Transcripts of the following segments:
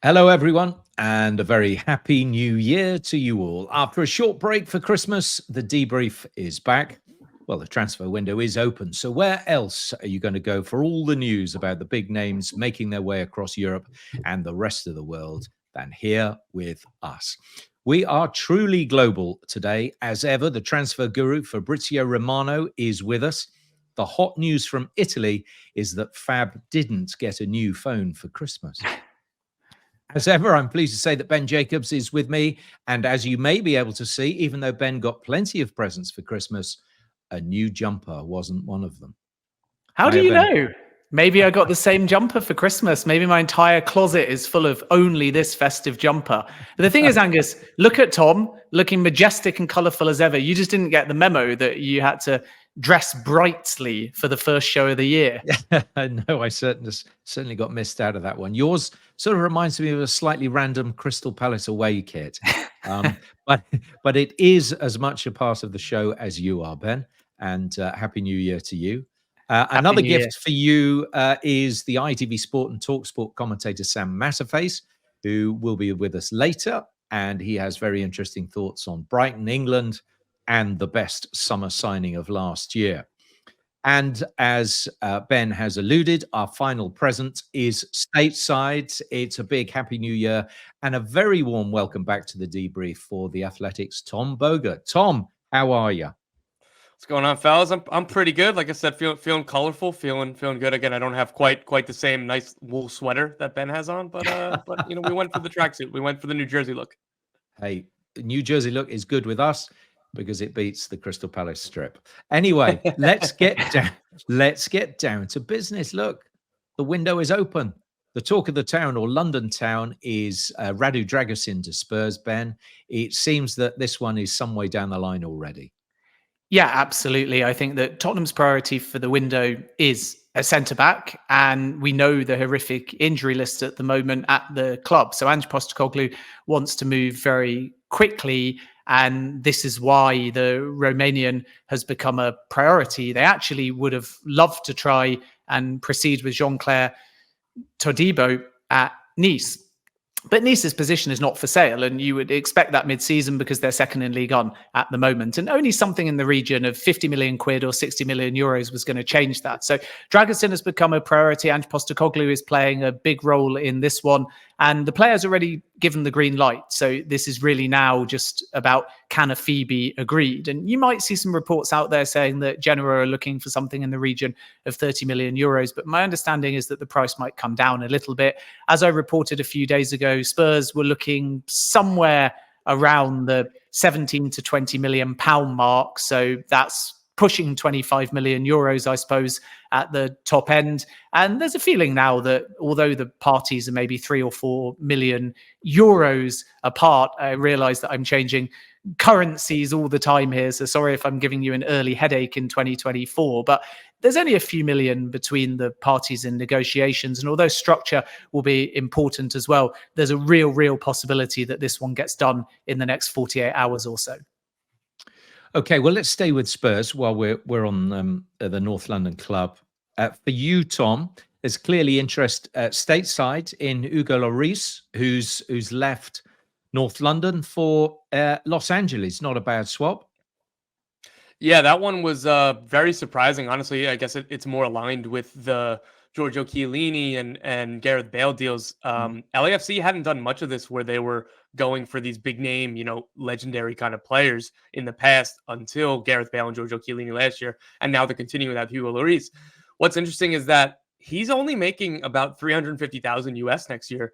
Hello, everyone, and a very happy new year to you all. After a short break for Christmas, the debrief is back. Well, the transfer window is open. So where else are you going to go for all the news about the big names making their way across Europe and the rest of the world than here with us? We are truly global today. As ever, the transfer guru Fabrizio Romano is with us. The hot news from Italy is that Fab didn't get a new phone for Christmas. As ever, I'm pleased to say that Ben Jacobs is with me. And as you may be able to see, even though Ben got plenty of presents for Christmas, a new jumper wasn't one of them. How do you know? Maybe I got the same jumper for Christmas. Maybe my entire closet is full of only this festive jumper. But the thing is, Angus, look at Tom, looking majestic and colourful as ever. You just didn't get the memo that you had to dress brightly for the first show of the year. No, I certainly got missed out of that one. Yours sort of reminds me of a slightly random Crystal Palace away kit. But it is as much a part of the show as you are, Ben. And Happy New Year to you. Another gift for you is the ITV Sport and TalkSport commentator Sam Matterface, who will be with us later. And he has very interesting thoughts on Brighton, England, and the best summer signing of last year. And as Ben has alluded, our final present is stateside. It's a big Happy New Year and a very warm welcome back to the debrief for the Athletics' Tom Bogert. Tom, how are you? What's going on, fellas? I'm pretty good. Like I said, feeling colorful, feeling good. Again, I don't have quite the same nice wool sweater that Ben has on, but we went for the tracksuit. We went for the New Jersey look. Hey, the New Jersey look is good with us because it beats the Crystal Palace strip. Anyway, let's get down to business. Look, the window is open. The talk of the town, or London town, is Radu Dragusin to Spurs, Ben. It seems that this one is some way down the line already. Yeah, absolutely. I think that Tottenham's priority for the window is a centre-back, and we know the horrific injury list at the moment at the club. So Ange Postecoglou wants to move very quickly, and this is why the Romanian has become a priority. They actually would have loved to try and proceed with Jean-Claire Todibo at Nice. But Nice's position is not for sale, and you would expect that mid-season because they're second in Ligue 1 at the moment. And only something in the region of 50 million quid or 60 million euros was going to change that. So Dragusin has become a priority. Ange Postecoglou is playing a big role in this one. And the player's already given the green light. So this is really now just about, can a fee be agreed? And you might see some reports out there saying that Genoa are looking for something in the region of 30 million euros. But my understanding is that the price might come down a little bit. As I reported a few days ago, Spurs were looking somewhere around the 17 to 20 million pound mark. So that's pushing 25 million euros, I suppose, at the top end. And there's a feeling now that although the parties are maybe 3 or 4 million euros apart, I realize that I'm changing currencies all the time here. So sorry if I'm giving you an early headache in 2024, but there's only a few million between the parties in negotiations. And although structure will be important as well, there's a real possibility that this one gets done in the next 48 hours or so. Okay, well, let's stay with Spurs while we're on the North London club. For you, Tom, there's clearly interest stateside in Hugo Lloris, who's left North London for Los Angeles. Not a bad swap. Yeah, that one was very surprising. Honestly, I guess it's more aligned with the Giorgio Chiellini and Gareth Bale deals. LAFC hadn't done much of this where they were going for these big name, legendary kind of players in the past until Gareth Bale and Giorgio Chiellini last year. And now they're continuing that Hugo Lloris. What's interesting is that he's only making about 350,000 US next year.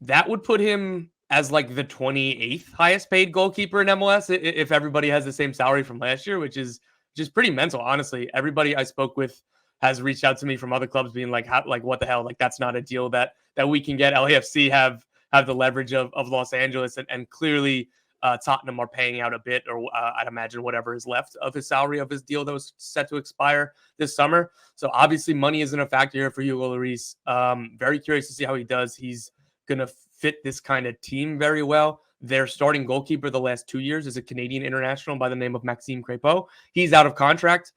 That would put him as like the 28th highest paid goalkeeper in MLS if everybody has the same salary from last year, which is just pretty mental. Honestly, everybody I spoke with has reached out to me from other clubs being like, what the hell? Like, that's not a deal that we can get. LAFC have the leverage of Los Angeles, and clearly Tottenham are paying out a bit, or I'd imagine whatever is left of his salary of his deal that was set to expire this summer. So obviously money isn't a factor here for Hugo Lloris. Very curious to see how he does. He's going to fit this kind of team very well. Their starting goalkeeper the last 2 years is a Canadian international by the name of Maxime Crépeau. He's out of contract.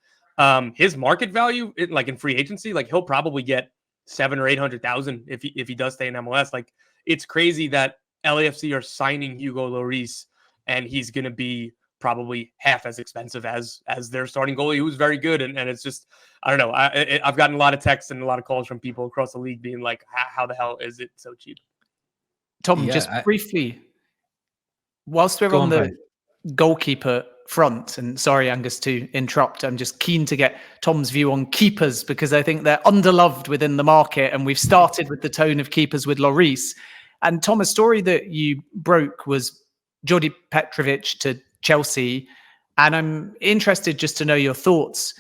His market value, in free agency, like he'll probably get 700,000 or 800,000 if he does stay in MLS. Like it's crazy that LAFC are signing Hugo Lloris, and he's going to be probably half as expensive as their starting goalie, who's very good. And it's just, I don't know. I've gotten a lot of texts and a lot of calls from people across the league being like, how the hell is it so cheap? Tom, just briefly, whilst we're on the goalkeeper front, and sorry, Angus, to interrupt, I'm just keen to get Tom's view on keepers, because I think they're underloved within the market, and we've started with the tone of keepers with Lloris. And Tom, a story that you broke was Jordi Petrovic to Chelsea, and I'm interested just to know your thoughts,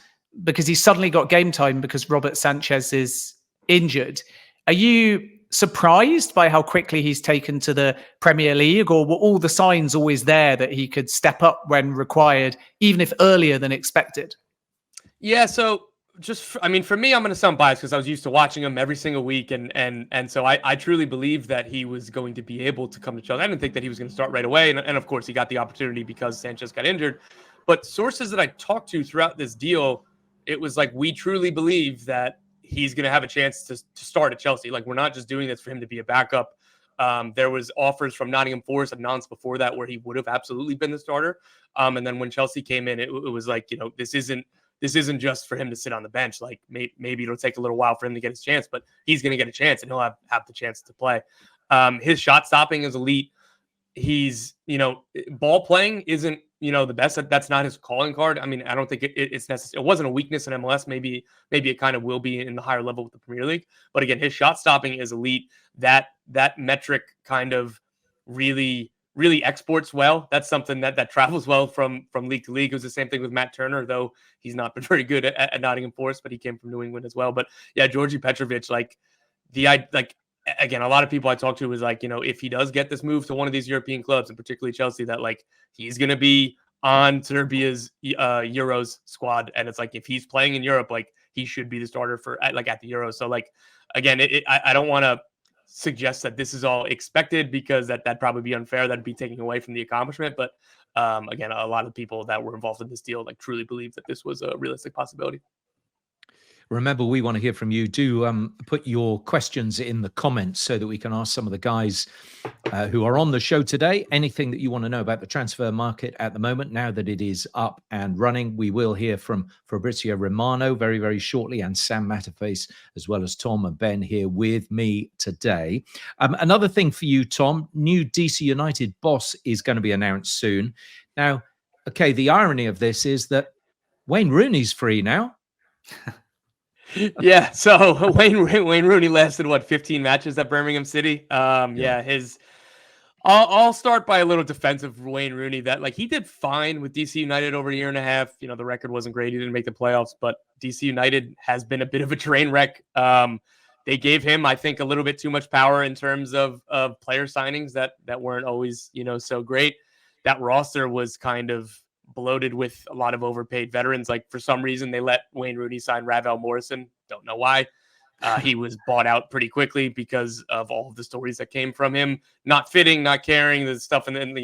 because he's suddenly got game time because Robert Sanchez is injured. Are you surprised by how quickly he's taken to the Premier League, or were all the signs always there that he could step up when required, even if earlier than expected? Yeah, so for me, I'm going to sound biased because I was used to watching him every single week, and so I truly believe that he was going to be able to come to Chelsea. I didn't think that he was going to start right away, and of course he got the opportunity because Sanchez got injured. But sources that I talked to throughout this deal, it was like, we truly believe that he's going to have a chance to start at Chelsea. Like, we're not just doing this for him to be a backup. There was offers from Nottingham Forest and Nantes before that where he would have absolutely been the starter. And then when Chelsea came in, it was like, this isn't just for him to sit on the bench. Like, maybe it'll take a little while for him to get his chance, but he's going to get a chance and he'll have the chance to play. His shot stopping is elite. He's, ball playing isn't, the best. That's not his calling card. I mean, I don't think it's necessary. It wasn't a weakness in MLS. Maybe it kind of will be in the higher level with the Premier League. But again, his shot stopping is elite. That metric kind of really exports well. That's something that travels well from league to league. It was the same thing with Matt Turner, though he's not been very good at Nottingham Forest, but he came from New England as well. But yeah, Jordi Petrovic, again, a lot of people I talked to was like, if he does get this move to one of these European clubs, and particularly Chelsea, that like he's going to be on Serbia's Euros squad. And it's like, if he's playing in Europe, like he should be the starter at the Euros. So like, again, I don't want to suggest that this is all expected, because that'd probably be unfair. That'd be taking away from the accomplishment. But again, a lot of people that were involved in this deal like truly believe that this was a realistic possibility. Remember, we want to hear from you. Do put your questions in the comments so that we can ask some of the guys who are on the show today anything that you want to know about the transfer market at the moment, now that it is up and running. We will hear from Fabrizio Romano very, very shortly, and Sam Matterface, as well as Tom and Ben here with me today. Another thing for you, Tom, new DC United boss is going to be announced soon. Now, okay, the irony of this is that Wayne Rooney's free now. Yeah, so Wayne Rooney lasted 15 matches at Birmingham City. I'll start by a little defensive Wayne Rooney, that like he did fine with DC United over a year and a half. The record wasn't great. He didn't make the playoffs, but DC United has been a bit of a train wreck. They gave him, I think, a little bit too much power in terms of player signings that weren't always, so great. That roster was kind of bloated with a lot of overpaid veterans. Like, for some reason, they let Wayne Rooney sign Ravel Morrison. Don't know why. He was bought out pretty quickly because of all of the stories that came from him not fitting, not caring, the stuff. And then,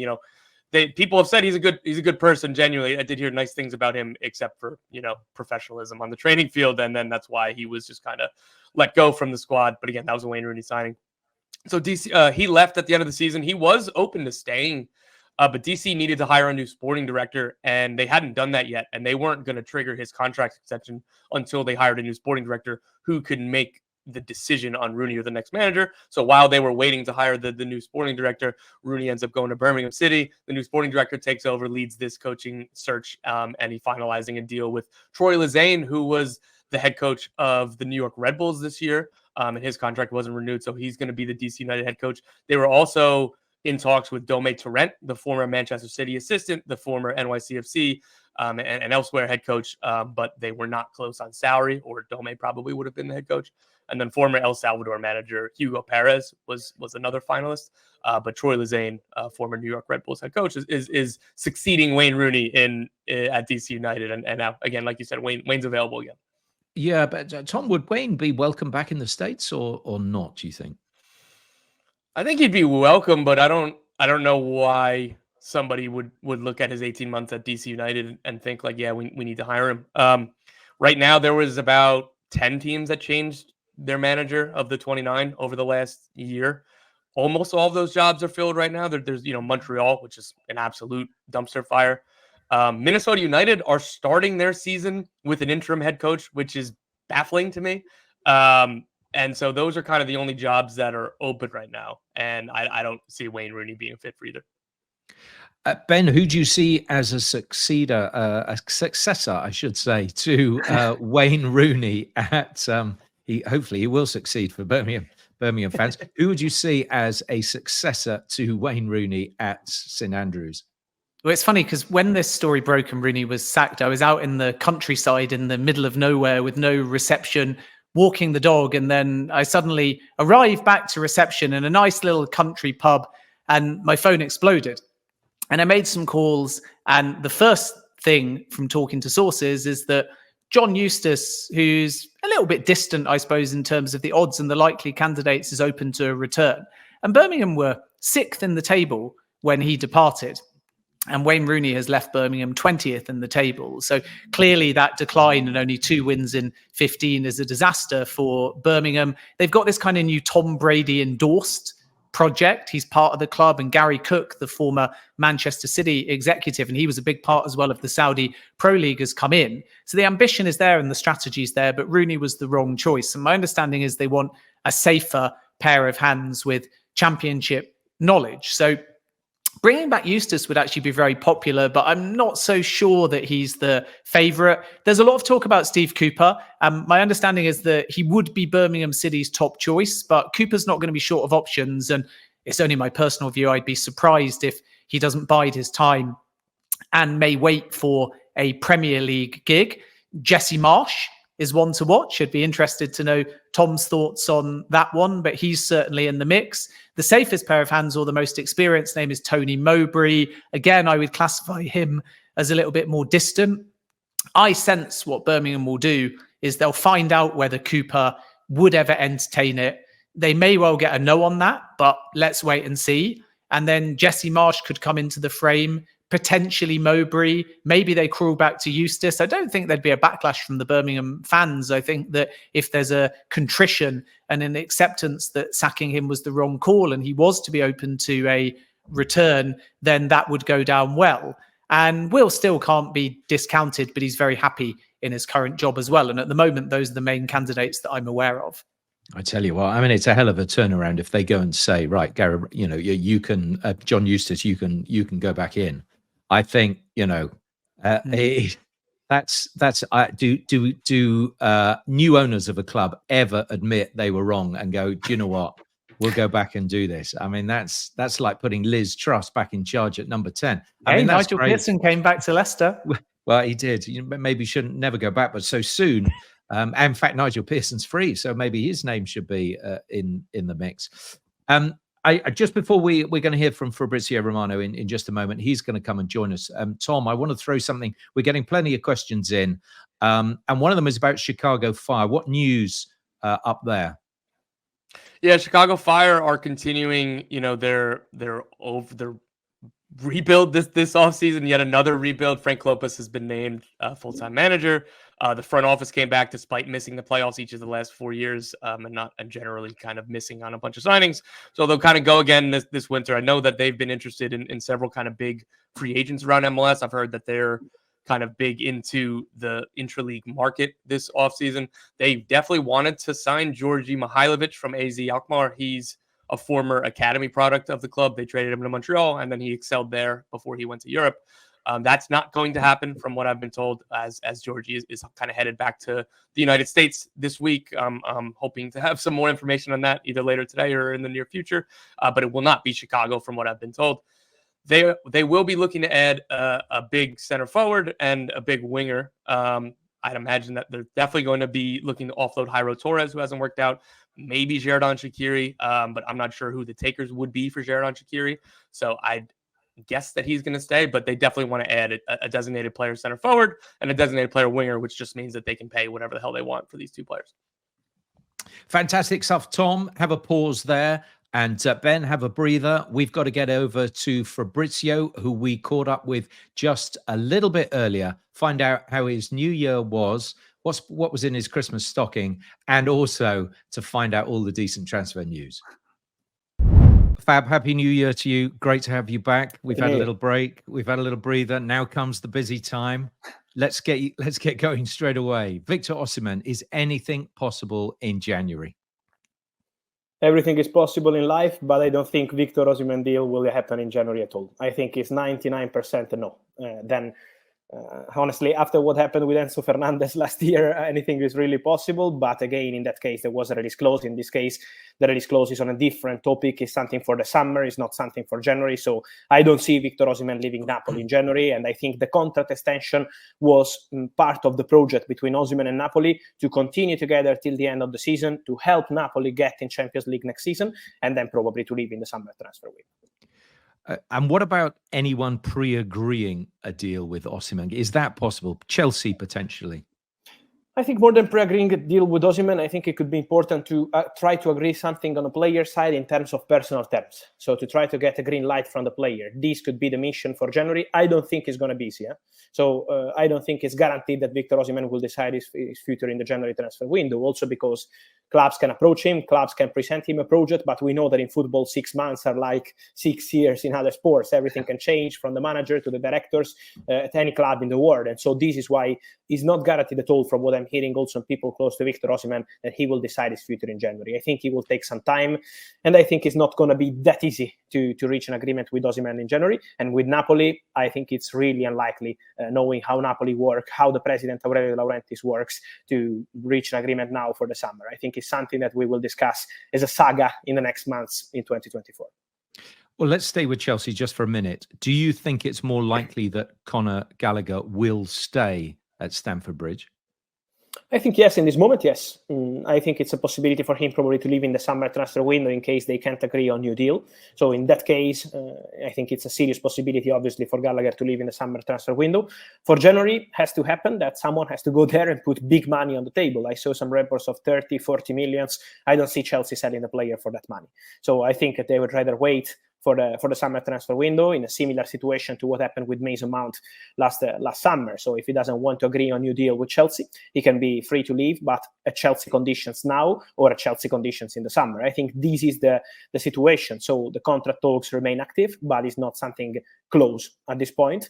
people have said he's a good person. Genuinely, I did hear nice things about him, except for, professionalism on the training field. And then that's why he was just kind of let go from the squad. But again, that was a Wayne Rooney signing. So DC, he left at the end of the season. He was open to staying, but DC needed to hire a new sporting director, and they hadn't done that yet. And they weren't going to trigger his contract extension until they hired a new sporting director who could make the decision on Rooney or the next manager. So while they were waiting to hire the new sporting director, Rooney ends up going to Birmingham City. The new sporting director takes over, leads this coaching search, and he finalizing a deal with Troy Lezane, who was the head coach of the New York Red Bulls this year. And his contract wasn't renewed, so he's going to be the DC United head coach. They were also in talks with Dome Torrent, the former Manchester City assistant, the former NYCFC and elsewhere head coach, but they were not close on salary, or Dome probably would have been the head coach. And then former El Salvador manager Hugo Perez was another finalist, but Troy Lezane, former New York Red Bulls head coach, is succeeding Wayne Rooney at DC United, and now, again, like you said, Wayne's available again. Yeah, but Tom, would Wayne be welcome back in the States or not, do you think? I think he'd be welcome, but I don't know why somebody would look at his 18 months at DC United and think like, yeah, we need to hire him. Right now, there was about 10 teams that changed their manager of the 29 over the last year. almost all of those jobs are filled right now. There's Montreal, which is an absolute dumpster fire. Minnesota United are starting their season with an interim head coach, which is baffling to me. And so those are kind of the only jobs that are open right now. And I don't see Wayne Rooney being fit for either. Ben, who do you see as a successor, I should say, to Wayne Rooney at? Hopefully he will succeed for Birmingham fans. Who would you see as a successor to Wayne Rooney at St Andrews? Well, it's funny because when this story broke and Rooney was sacked, I was out in the countryside in the middle of nowhere with no reception, walking the dog, and then I suddenly arrived back to reception in a nice little country pub, and my phone exploded. And I made some calls, and the first thing from talking to sources is that John Eustace, who's a little bit distant, I suppose, in terms of the odds and the likely candidates, is open to a return. And Birmingham were 6th in the table when he departed. And Wayne Rooney has left Birmingham 20th in the table. So clearly that decline and only 2 wins in 15 is a disaster for Birmingham. They've got this kind of new Tom Brady endorsed project. He's part of the club, and Gary Cook, the former Manchester City executive, and he was a big part as well of the Saudi Pro League, has come in. So the ambition is there and the strategy is there, but Rooney was the wrong choice. And my understanding is they want a safer pair of hands with championship knowledge. So bringing back Eustace would actually be very popular, but I'm not so sure that he's the favourite. There's a lot of talk about Steve Cooper. My understanding is that he would be Birmingham City's top choice, but Cooper's not going to be short of options. And it's only my personal view. I'd be surprised if he doesn't bide his time and may wait for a Premier League gig. Jesse Marsh is one to watch. I'd be interested to know Tom's thoughts on that one, but he's certainly in the mix. The safest pair of hands, or the most experienced name, is Tony Mowbray. Again, I would classify him as a little bit more distant. I sense what Birmingham will do is they'll find out whether Cooper would ever entertain it. They may well get a no on that, but let's wait and see. And then Jesse Marsh could come into the frame, potentially Mowbray. Maybe they crawl back to Eustace. I don't think there'd be a backlash from the Birmingham fans. I think that if there's a contrition and an acceptance that sacking him was the wrong call and he was to be open to a return, then that would go down well. And Will still can't be discounted, but he's very happy in his current job as well. And at the moment, those are the main candidates that I'm aware of. I tell you what, I mean, it's a hell of a turnaround if they go and say, right, Gary, you can, John Eustace, you can go back in. I think, that's do new owners of a club ever admit they were wrong and go, do you know what? We'll go back and do this. I mean, that's like putting Liz Truss back in charge at number 10. I mean, Nigel Pearson came back to Leicester. Well, he did. Maybe shouldn't never go back, but so soon. And in fact, Nigel Pearson's free, so maybe his name should be in the mix. I just before we're going to hear from Fabrizio Romano in just a moment, he's going to come and join us. Tom, I want to throw something. We're getting plenty of questions in, and one of them is about Chicago Fire. What news up there? Yeah, Chicago Fire are continuing. Their rebuild this offseason. Yet another rebuild. Frank Lopez has been named full-time manager. The front office came back despite missing the playoffs each of the last 4 years, and generally kind of missing on a bunch of signings. So they'll kind of go again this winter. I know that they've been interested in several kind of big free agents around MLS. I've heard that they're kind of big into the intra-league market this offseason. They definitely wanted to sign Georgi Mihailovic from AZ Alkmaar. He's a former academy product of the club. They traded him to Montreal, and then he excelled there before he went to Europe. That's not going to happen from what I've been told, as Georgie is kind of headed back to the United States this week. I'm hoping to have some more information on that either later today or in the near future, but it will not be Chicago from what I've been told. They will be looking to add a big center forward and a big winger. I'd imagine that they're definitely going to be looking to offload Jairo Torres, who hasn't worked out, maybe Xherdan Shaqiri, but I'm not sure who the takers would be for Xherdan Shaqiri. So I'd guess that he's going to stay, but they definitely want to add a designated player center forward and a designated player winger, which just means that they can pay whatever the hell they want for these two players. Fantastic stuff, Tom. Have a pause there. And Ben, have a breather. We've got to get over to Fabrizio, who we caught up with just a little bit earlier, find out how his new year was, what was in his Christmas stocking, and also to find out all the decent transfer news. Fab, Happy New Year to you. Great to have you back. We've had a Year. little break. We've had a little breather. Now comes the busy time. Let's get going straight away. Victor Osimhen, is anything possible in January? Everything is possible in life, but I don't think Victor Osimhen deal will happen in January at all. I think it's 99% no. Honestly, after what happened with Enzo Fernandez last year, anything is really possible. But again, in that case, there was a release clause. In this case, the release clause is on a different topic. It's something for the summer. It's not something for January. So I don't see Victor Osimhen leaving Napoli in January. And I think the contract extension was part of the project between Osimhen and Napoli to continue together till the end of the season, to help Napoli get in Champions League next season, and then probably to leave in the summer transfer window. And what about anyone pre-agreeing a deal with Osimhen? Is that possible? Chelsea, potentially? I think more than pre-agreeing a deal with Osimhen, I think it could be important to try to agree something on a player side in terms of personal terms. So to try to get a green light from the player. This could be the mission for January. I don't think it's going to be easy. So I don't think it's guaranteed that Victor Osimhen will decide his future in the January transfer window. Also because clubs can approach him, clubs can present him a project, but we know that in football, 6 months are like 6 years in other sports. Everything can change from the manager to the directors at any club in the world. And so this is why it's not guaranteed at all, from what I'm hearing also from people close to Victor Osimhen, that he will decide his future in January. I think he will take some time, and I think it's not going to be that easy to reach an agreement with Osimhen in January. And with Napoli, I think it's really unlikely, knowing how Napoli work, how the president Aurelio De Laurentiis works, to reach an agreement now for the summer. I think it's something that we will discuss as a saga in the next months in 2024. Well, let's stay with Chelsea just for a minute. Do you think it's more likely that Conor Gallagher will stay at Stamford Bridge? I think yes, in this moment, yes. I think it's a possibility for him probably to leave in the summer transfer window in case they can't agree on new deal. So in that case, I think it's a serious possibility, obviously, for Gallagher to leave in the summer transfer window. For January, has to happen that someone has to go there and put big money on the table. I saw some reports of 30, 40 millions. I don't see Chelsea selling the player for that money. So I think that they would rather wait for the summer transfer window, in a similar situation to what happened with Mason Mount last summer. So if he doesn't want to agree on a new deal with Chelsea, he can be free to leave, but at Chelsea conditions now or at Chelsea conditions in the summer. I think this is the situation. So the contract talks remain active, but it's not something close at this point.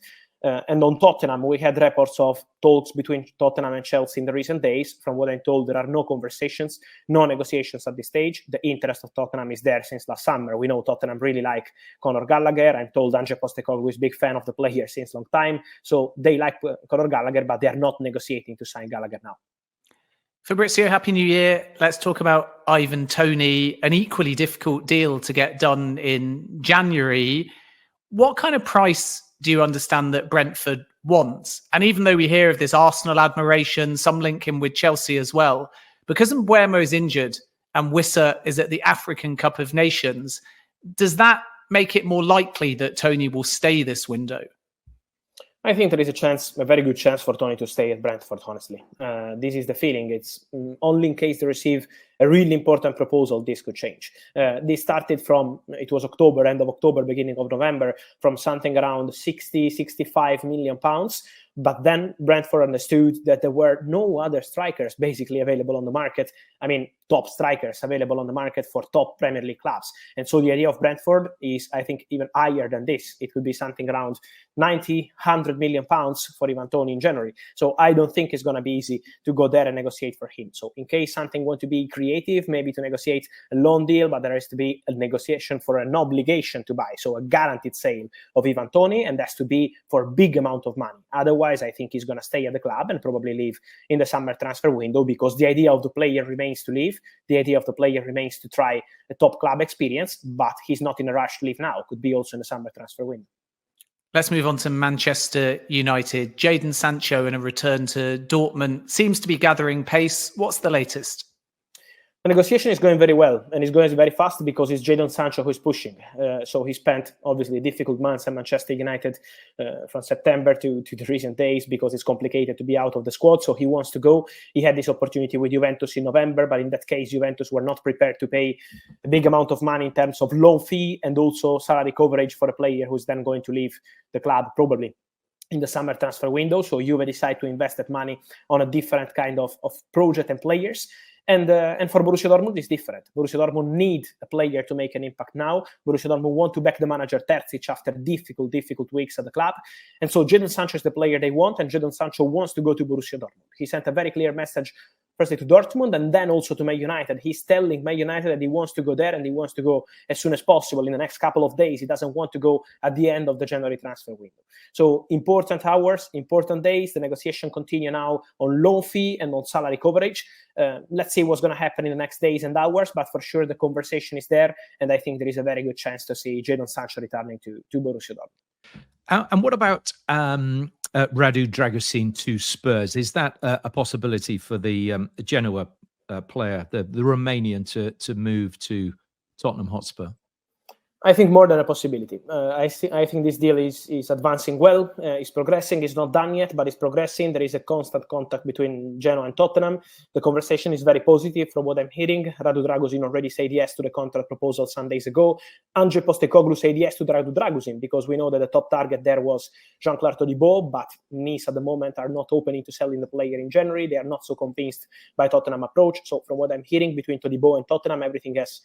And on Tottenham, we had reports of talks between Tottenham and Chelsea in the recent days. From what I'm told, there are no conversations, no negotiations at this stage. The interest of Tottenham is there since last summer. We know Tottenham really like Conor Gallagher. I'm told Ange Postecoglou is a big fan of the player since a long time. So they like Conor Gallagher, but they are not negotiating to sign Gallagher now. Fabrizio, Happy New Year. Let's talk about Ivan Toney, an equally difficult deal to get done in January. What kind of price do you understand that Brentford wants? And even though we hear of this Arsenal admiration, some link him with Chelsea as well, because Mbeumo is injured and Wissa is at the African Cup of Nations, does that make it more likely that Toney will stay this window? I think there is a very good chance for Toney to stay at Brentford, honestly. This is the feeling. It's only in case they receive a really important proposal, this could change. This started from, it was October, end of October, beginning of November, from something around 60, 65 million pounds. But then Brentford understood that there were no other strikers basically available on the market. I mean, top strikers available on the market for top Premier League clubs. And so the idea of Brentford is, I think, even higher than this. It would be something around 90, 100 million pounds for Ivan Toney in January. So I don't think it's going to be easy to go there and negotiate for him. So in case something wants to be creative, maybe to negotiate a loan deal, but there has to be a negotiation for an obligation to buy. So a guaranteed sale of Ivan Toney, and that's to be for a big amount of money. Otherwise, I think he's going to stay at the club and probably leave in the summer transfer window, because the idea of the player remains to leave. The idea of the player remains to try a top club experience, but he's not in a rush to leave now. Could be also in the summer transfer window. Let's move on to Manchester United. Jadon Sancho in a return to Dortmund seems to be gathering pace. What's the latest? The negotiation is going very well, and it's going very fast because it's Jadon Sancho who is pushing. So he spent, obviously, difficult months at Manchester United from September to the recent days, because it's complicated to be out of the squad. So he wants to go. He had this opportunity with Juventus in November, but in that case, Juventus were not prepared to pay a big amount of money in terms of loan fee and also salary coverage for a player who's then going to leave the club probably in the summer transfer window. So Juve decided to invest that money on a different kind of project and players. And for Borussia Dortmund, it's different. Borussia Dortmund need a player to make an impact now. Borussia Dortmund want to back the manager Terzic after difficult weeks at the club. And so Jadon Sancho is the player they want, and Jadon Sancho wants to go to Borussia Dortmund. He sent a very clear message, firstly to Dortmund and then also to Man United. He's telling Man United that he wants to go there and he wants to go as soon as possible in the next couple of days. He doesn't want to go at the end of the January transfer window. So important hours, important days. The negotiation continue now on loan fee and on salary coverage. Let's see what's going to happen in the next days and hours, but for sure the conversation is there, and I think there is a very good chance to see Jadon Sancho returning to Borussia Dortmund. And what about Radu Dragusin to Spurs? Is that a possibility for the Genoa player, the Romanian, to move to Tottenham Hotspur? I think more than a possibility. I think this deal is advancing well. It's progressing. It's not done yet, but it's progressing. There is a constant contact between Genoa and Tottenham. The conversation is very positive from what I'm hearing. Radu Dragusin already said yes to the contract proposal some days ago. Ange Postecoglou said yes to Radu Dragusin because we know that the top target there was Jean-Claude Todibo, but Nice at the moment are not opening to selling the player in January. They are not so convinced by Tottenham approach. So from what I'm hearing, between Todibo and Tottenham, everything has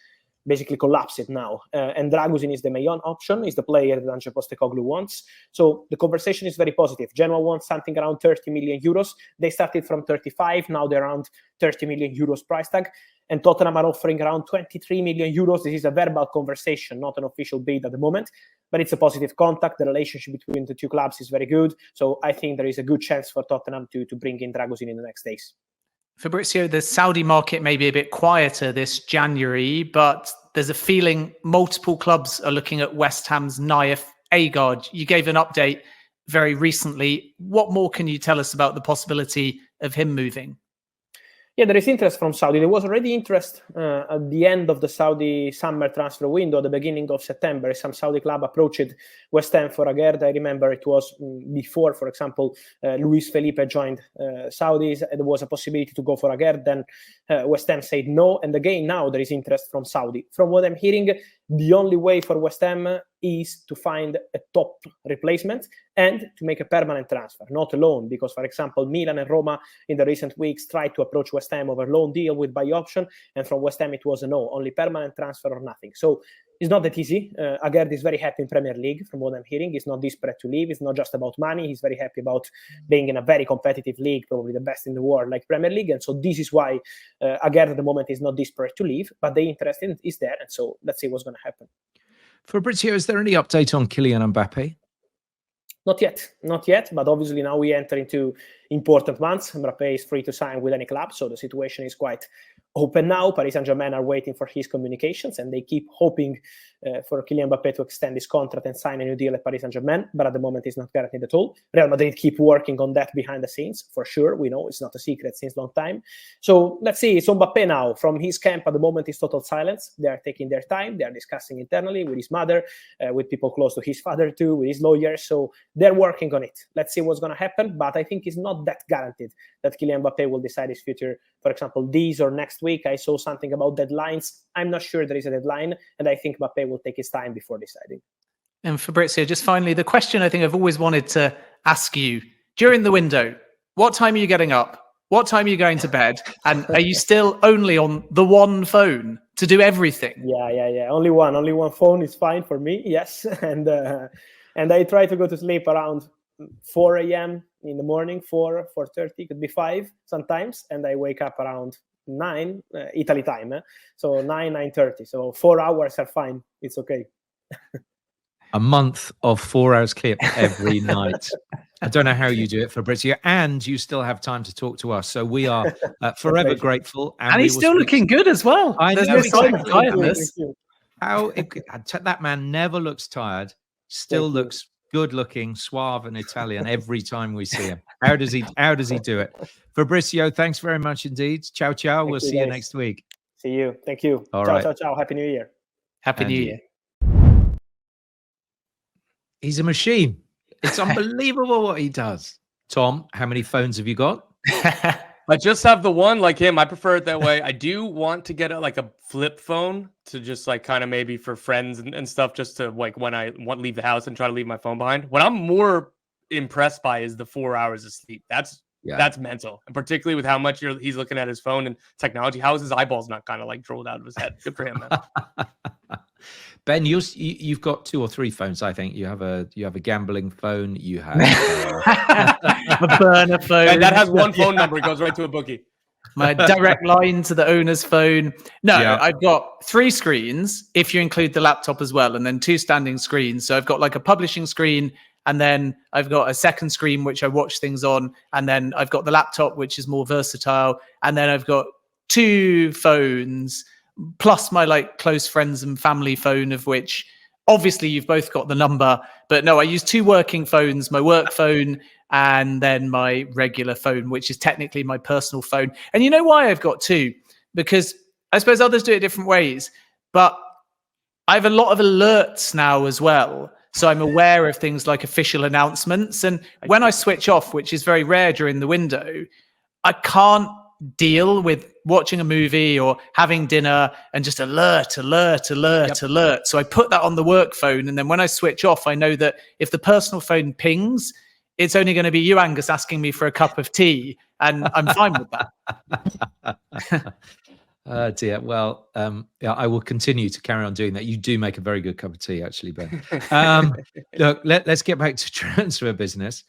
basically collapsed now. And Dragusin is the main option, is the player that Ange Postecoglou wants. So the conversation is very positive. Genoa wants something around 30 million euros. They started from 35, now they're around 30 million euros price tag. And Tottenham are offering around 23 million euros. This is a verbal conversation, not an official bid at the moment, but it's a positive contact. The relationship between the two clubs is very good. So I think there is a good chance for Tottenham to bring in Dragusin in the next days. Fabrizio, the Saudi market may be a bit quieter this January, but there's a feeling multiple clubs are looking at West Ham's Naif Agard. You gave an update very recently. What more can you tell us about the possibility of him moving? Yeah, there is interest from Saudi. There was already interest at the end of the Saudi summer transfer window, at the beginning of September. Some Saudi club approached West Ham for Agard. I remember it was before, for example, Luis Felipe joined Saudis. There was a possibility to go for Agard. Then West Ham said no. And again, now there is interest from Saudi. From what I'm hearing, the only way for West Ham is to find a top replacement and to make a permanent transfer, not a loan. Because, for example, Milan and Roma in the recent weeks tried to approach West Ham over loan deal with buy option, and from West Ham it was a no, only permanent transfer or nothing. So it's not that easy. Agard is very happy in Premier League, from what I'm hearing. He's not desperate to leave. It's not just about money. He's very happy about being in a very competitive league, probably the best in the world, like Premier League. And so this is why Agard at the moment is not desperate to leave, but the interest is there. And so let's see what's going to happen. Fabrizio, is there any update on Kylian Mbappe? Not yet, but obviously now we enter into important months. Mbappe is free to sign with any club, so the situation is quite open now. Paris Saint-Germain are waiting for his communications, and they keep hoping for Kylian Mbappe to extend his contract and sign a new deal at Paris Saint-Germain, but at the moment it's not guaranteed at all. Real Madrid keep working on that behind the scenes, for sure. We know it's not a secret since a long time. So let's see, it's on Mbappe now. From his camp at the moment is total silence. They are taking their time. They are discussing internally with his mother, with people close to his father too, with his lawyers. So they're working on it. Let's see what's going to happen, but I think it's not that guaranteed that Kylian Mbappe will decide his future, for example, this or next week. I saw something about deadlines. I'm not sure there is a deadline, and I think Mbappe will take his time before deciding. And Fabrizio, just finally, the question I think I've always wanted to ask you during the window: what time are you getting up? What time are you going to bed? And are you still only on the one phone to do everything? Yeah. Only one phone is fine for me. Yes, and I try to go to sleep around 4 a.m. in the morning, 4:30, could be 5 sometimes, and I wake up around 9 Italy time. So 9:30. So 4 hours are fine. It's okay. A month of 4 hours sleep every night. I don't know how you do it, Fabrizio, and you still have time to talk to us. So we are forever grateful. And he's still looking good as well. There's no sign of tiredness. That man never looks tired. Still looks good looking, suave and Italian every time we see him. How does he do it? Fabrizio, thanks very much indeed. Ciao, ciao. We'll see you next week. See you. Thank you. All right. Ciao. Happy New Year. Happy New Year. He's a machine. It's unbelievable what he does. Tom, how many phones have you got? I just have the one, like him. I prefer it that way. I do want to get a flip phone to just kind of maybe for friends and stuff, just to when I want to leave the house and try to leave my phone behind. What I'm more impressed by is the 4 hours of sleep. That's That's mental. And particularly with how much he's looking at his phone and technology. How is his eyeballs not kind of like drooled out of his head? Good for him, man. Ben, you've got 2 or 3 phones. I think you have a gambling phone. You have a burner phone. And that has one phone number. It goes right to a bookie. My direct line to the owner's phone. No, I've got 3 screens if you include the laptop as well, and then 2 standing screens. So I've got like a publishing screen, and then I've got a second screen which I watch things on, and then I've got the laptop which is more versatile, and then I've got 2 phones plus my like close friends and family phone, of which obviously you've both got the number. But no, I use 2 working phones, my work phone and then my regular phone, which is technically my personal phone. And you know why I've got 2? Because I suppose others do it different ways, but I have a lot of alerts now as well. So I'm aware of things like official announcements. And when I switch off, which is very rare during the window, I can't deal with watching a movie or having dinner and just alert. So I put that on the work phone. And then when I switch off, I know that if the personal phone pings, it's only going to be you, Angus, asking me for a cup of tea. And I'm fine with that. Dear. Well, I will continue to carry on doing that. You do make a very good cup of tea, actually, Ben. Look, let's get back to transfer business.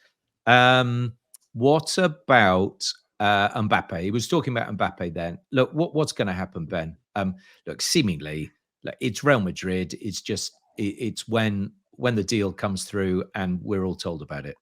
What about Mbappe? He was talking about Mbappe then. Look, what's going to happen, Ben? Look, seemingly, it's Real Madrid. It's just it's when the deal comes through and we're all told about it.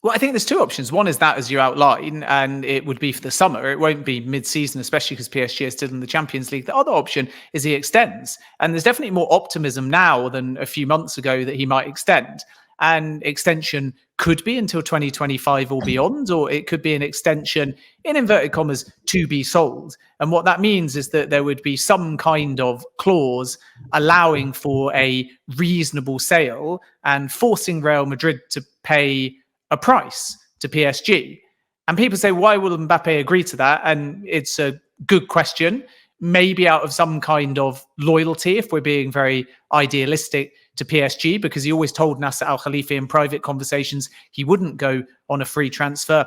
Well, I think there's 2 options. One is that, as you outline, and it would be for the summer. It won't be mid-season, especially because PSG is still in the Champions League. The other option is he extends. And there's definitely more optimism now than a few months ago that he might extend. And extension could be until 2025 or beyond, or it could be an extension, in inverted commas, to be sold. And what that means is that there would be some kind of clause allowing for a reasonable sale and forcing Real Madrid to pay a price to PSG. And people say, why will Mbappe agree to that? And it's a good question. Maybe out of some kind of loyalty, if we're being very idealistic, to PSG, because he always told Nasser Al-Khalifi in private conversations he wouldn't go on a free transfer.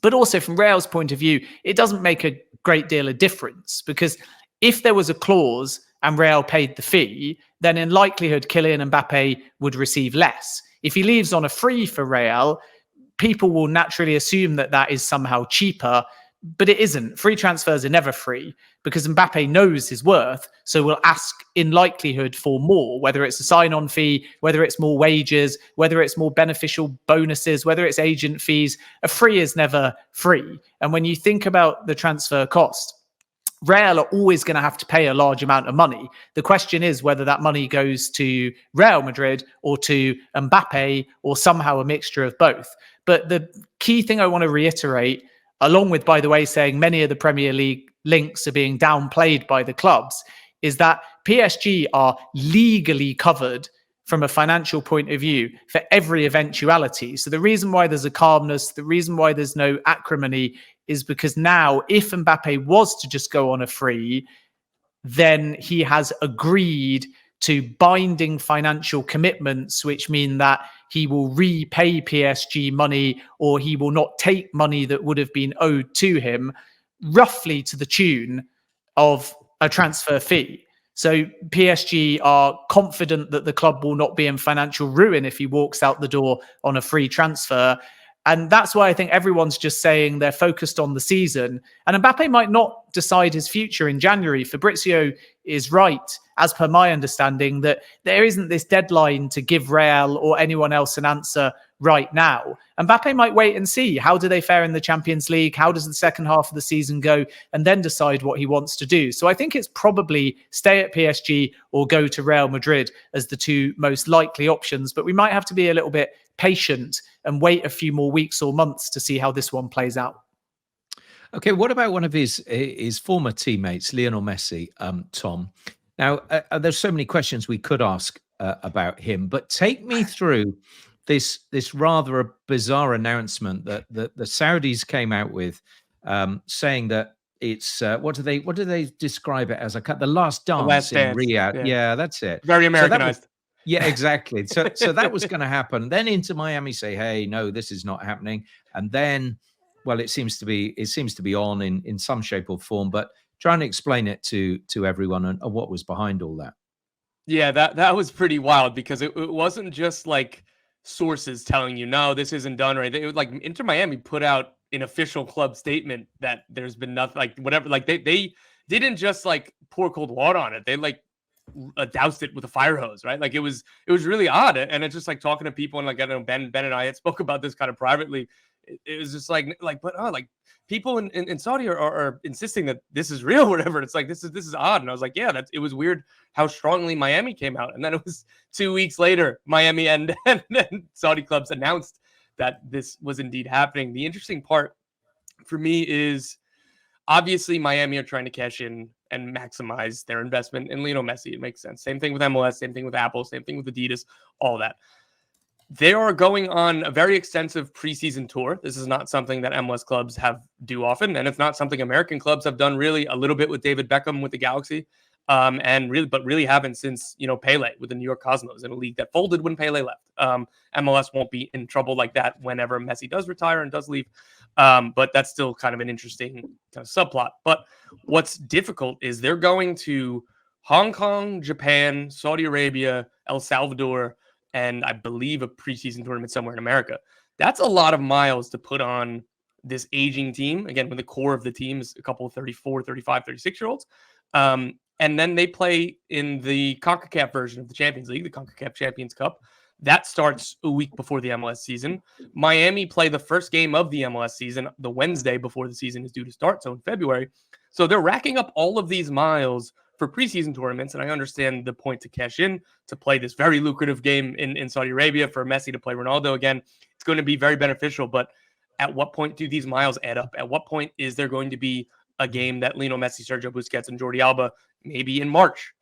But also from Real's point of view, it doesn't make a great deal of difference, because if there was a clause and Real paid the fee, then in likelihood Kylian Mbappe would receive less. If he leaves on a free for Real, people will naturally assume that that is somehow cheaper, but it isn't. Free transfers are never free, because Mbappe knows his worth, so will ask in likelihood for more, whether it's a sign-on fee, whether it's more wages, whether it's more beneficial bonuses, whether it's agent fees. A free is never free. And when you think about the transfer cost, Real are always going to have to pay a large amount of money. The question is whether that money goes to Real Madrid or to Mbappe, or somehow a mixture of both. But the key thing I want to reiterate, along with, by the way, saying many of the Premier League links are being downplayed by the clubs, is that PSG are legally covered from a financial point of view for every eventuality. So the reason why there's a calmness, the reason why there's no acrimony, is because now if Mbappe was to just go on a free, then he has agreed to binding financial commitments, which mean that he will repay PSG money, or he will not take money that would have been owed to him, roughly to the tune of a transfer fee. So PSG are confident that the club will not be in financial ruin if he walks out the door on a free transfer. And that's why I think everyone's just saying they're focused on the season. And Mbappe might not decide his future in January. Fabrizio is right, as per my understanding, that there isn't this deadline to give Real or anyone else an answer right now. Mbappe might wait and see. How do they fare in the Champions League? How does the second half of the season go? And then decide what he wants to do. So I think it's probably stay at PSG or go to Real Madrid as the 2 most likely options. But we might have to be a little bit patient and wait a few more weeks or months to see how this one plays out. Okay, what about one of his former teammates, Lionel Messi, Tom? Now, there's so many questions we could ask about him, but take me through this rather bizarre announcement that the Saudis came out with, saying that it's what do they describe it as? The last dance in Riyadh. Yeah, that's it. Very Americanized. Yeah, exactly. So that was going to happen. Then Inter Miami say, hey, no, this is not happening. And then well, it seems to be on in some shape or form, but try and explain it to everyone and what was behind all that. Yeah, that was pretty wild because it wasn't just like sources telling you, no, this isn't done right. It was like Inter Miami put out an official club statement that there's been nothing, like whatever, like they didn't just like pour cold water on it. They like doused it with a fire hose, right? Like it was really odd. And it's just like talking to people, and like, I don't know, Ben and I had spoke about this kind of privately. It was just like but like people in Saudi are insisting that this is real or whatever. It's like, this is odd. And I was like, yeah, it was weird how strongly Miami came out. And then it was 2 weeks later, Miami and Saudi clubs announced that this was indeed happening. The interesting part for me is obviously Miami are trying to cash in and maximize their investment in Lionel Messi. It makes sense. Same thing with MLS, same thing with Apple, same thing with Adidas, all that. They are going on a very extensive preseason tour. This is not something that MLS clubs do often, and it's not something American clubs have done really. A little bit with David Beckham with the Galaxy, and really haven't since Pele with the New York Cosmos, in a league that folded when Pele left. MLS won't be in trouble like that whenever Messi does retire and does leave, but that's still kind of an interesting kind of subplot. But what's difficult is they're going to Hong Kong, Japan, Saudi Arabia, El Salvador, and I believe a preseason tournament somewhere in America. That's a lot of miles to put on this aging team. Again, when the core of the team is a couple of 34, 35, 36-year-olds. And then they play in the CONCACAF version of the Champions League, the CONCACAF Champions Cup. That starts a week before the MLS season. Miami play the first game of the MLS season the Wednesday before the season is due to start, so in February. So they're racking up all of these miles for preseason tournaments, and I understand the point to cash in, to play this very lucrative game in Saudi Arabia, for Messi to play Ronaldo again. It's going to be very beneficial, but at what point do these miles add up? At what point is there going to be a game that Lionel Messi, Sergio Busquets, and Jordi Alba, maybe in March,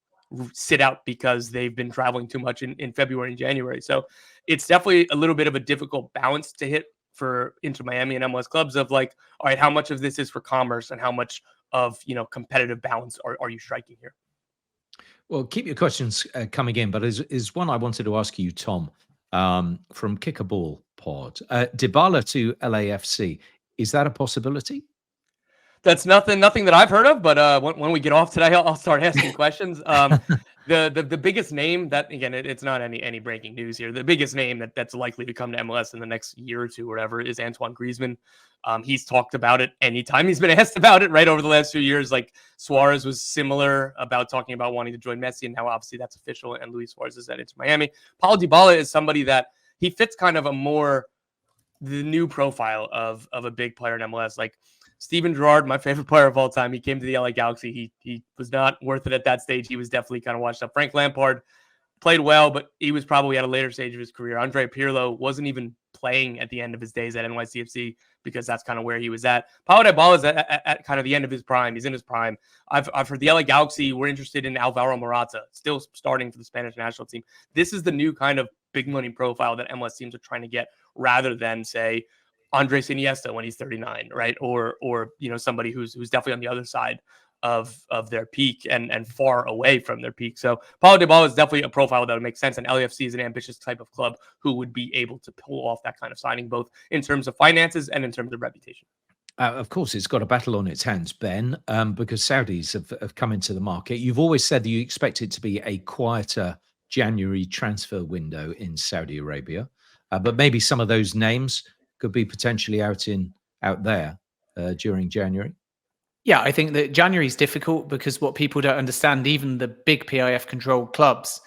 sit out because they've been traveling too much in February and January? So it's definitely a little bit of a difficult balance to hit for Inter Miami and MLS clubs of like, all right, how much of this is for commerce and how much of competitive balance are you striking here? Well, keep your questions coming in, but is one I wanted to ask you, Tom, from Kick a Ball Pod. Dybala to LAFC, is that a possibility? That's nothing that I've heard of, but when we get off today, I'll start asking questions. The biggest name that, again, it's not any breaking news here. The biggest name that's likely to come to MLS in the next year or two or whatever is Antoine Griezmann. He's talked about it anytime he's been asked about it, right, over the last few years. Like Suarez was similar about talking about wanting to join Messi, and now obviously that's official, and Luis Suarez is headed to Miami. Paulo Dybala is somebody that he fits kind of the new profile of a big player in MLS. Like Steven Gerrard, my favorite player of all time, he came to the LA Galaxy. He was not worth it at that stage. He was definitely kind of washed up. Frank Lampard played well, but he was probably at a later stage of his career. Andrea Pirlo wasn't even playing at the end of his days at NYCFC because that's kind of where he was at. Paulo Dybala is at kind of the end of his prime. He's in his prime. I've heard the LA Galaxy were interested in Alvaro Morata, still starting for the Spanish national team. This is the new kind of big money profile that MLS teams are trying to get, rather than, say, Andres Iniesta when he's 39, right? Or somebody who's definitely on the other side of their peak and far away from their peak. So Paulo Dybala is definitely a profile that would make sense, and LAFC is an ambitious type of club who would be able to pull off that kind of signing, both in terms of finances and in terms of reputation. Of course, it's got a battle on its hands, Ben, because Saudis have come into the market. You've always said that you expect it to be a quieter January transfer window in Saudi Arabia, but maybe some of those names could be potentially out there during January. Yeah, I think that January is difficult because what people don't understand, even the big PIF-controlled clubs,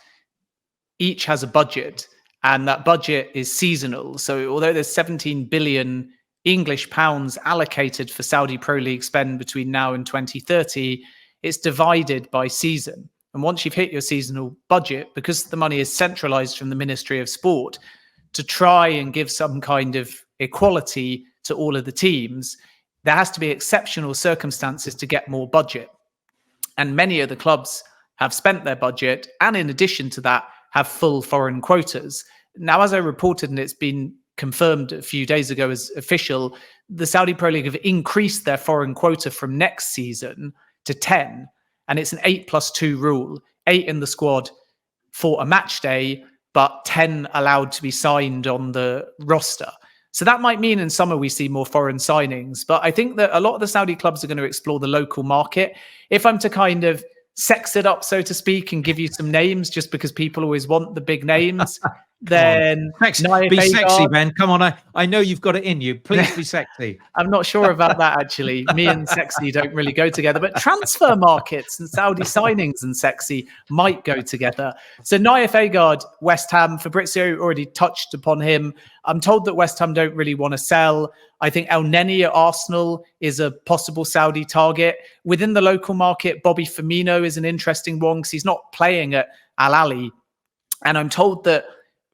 each has a budget, and that budget is seasonal. So although there's 17 billion English pounds allocated for Saudi Pro League spend between now and 2030, it's divided by season. And once you've hit your seasonal budget, because the money is centralized from the Ministry of Sport, to try and give some kind of equality to all of the teams, there has to be exceptional circumstances to get more budget. And many of the clubs have spent their budget, and in addition to that, have full foreign quotas. Now, as I reported, and it's been confirmed a few days ago as official, the Saudi Pro League have increased their foreign quota from next season to 10. And it's an 8+2 rule, 8 in the squad for a match day, but 10 allowed to be signed on the roster. So that might mean in summer we see more foreign signings. But I think that a lot of the Saudi clubs are going to explore the local market. If I'm to kind of sex it up, so to speak, and give you some names, just because people always want the big names, then be sexy, Ben. Come on, I know you've got it in you. Please be sexy. I'm not sure about that, actually. Me and sexy don't really go together, but transfer markets and Saudi signings and sexy might go together. So Naif Agard, West Ham, Fabrizio already touched upon him. I'm told that West Ham don't really want to sell. I think El Neni at Arsenal is a possible Saudi target. Within the local market, Bobby Firmino is an interesting one because he's not playing at Al Ahly. And I'm told that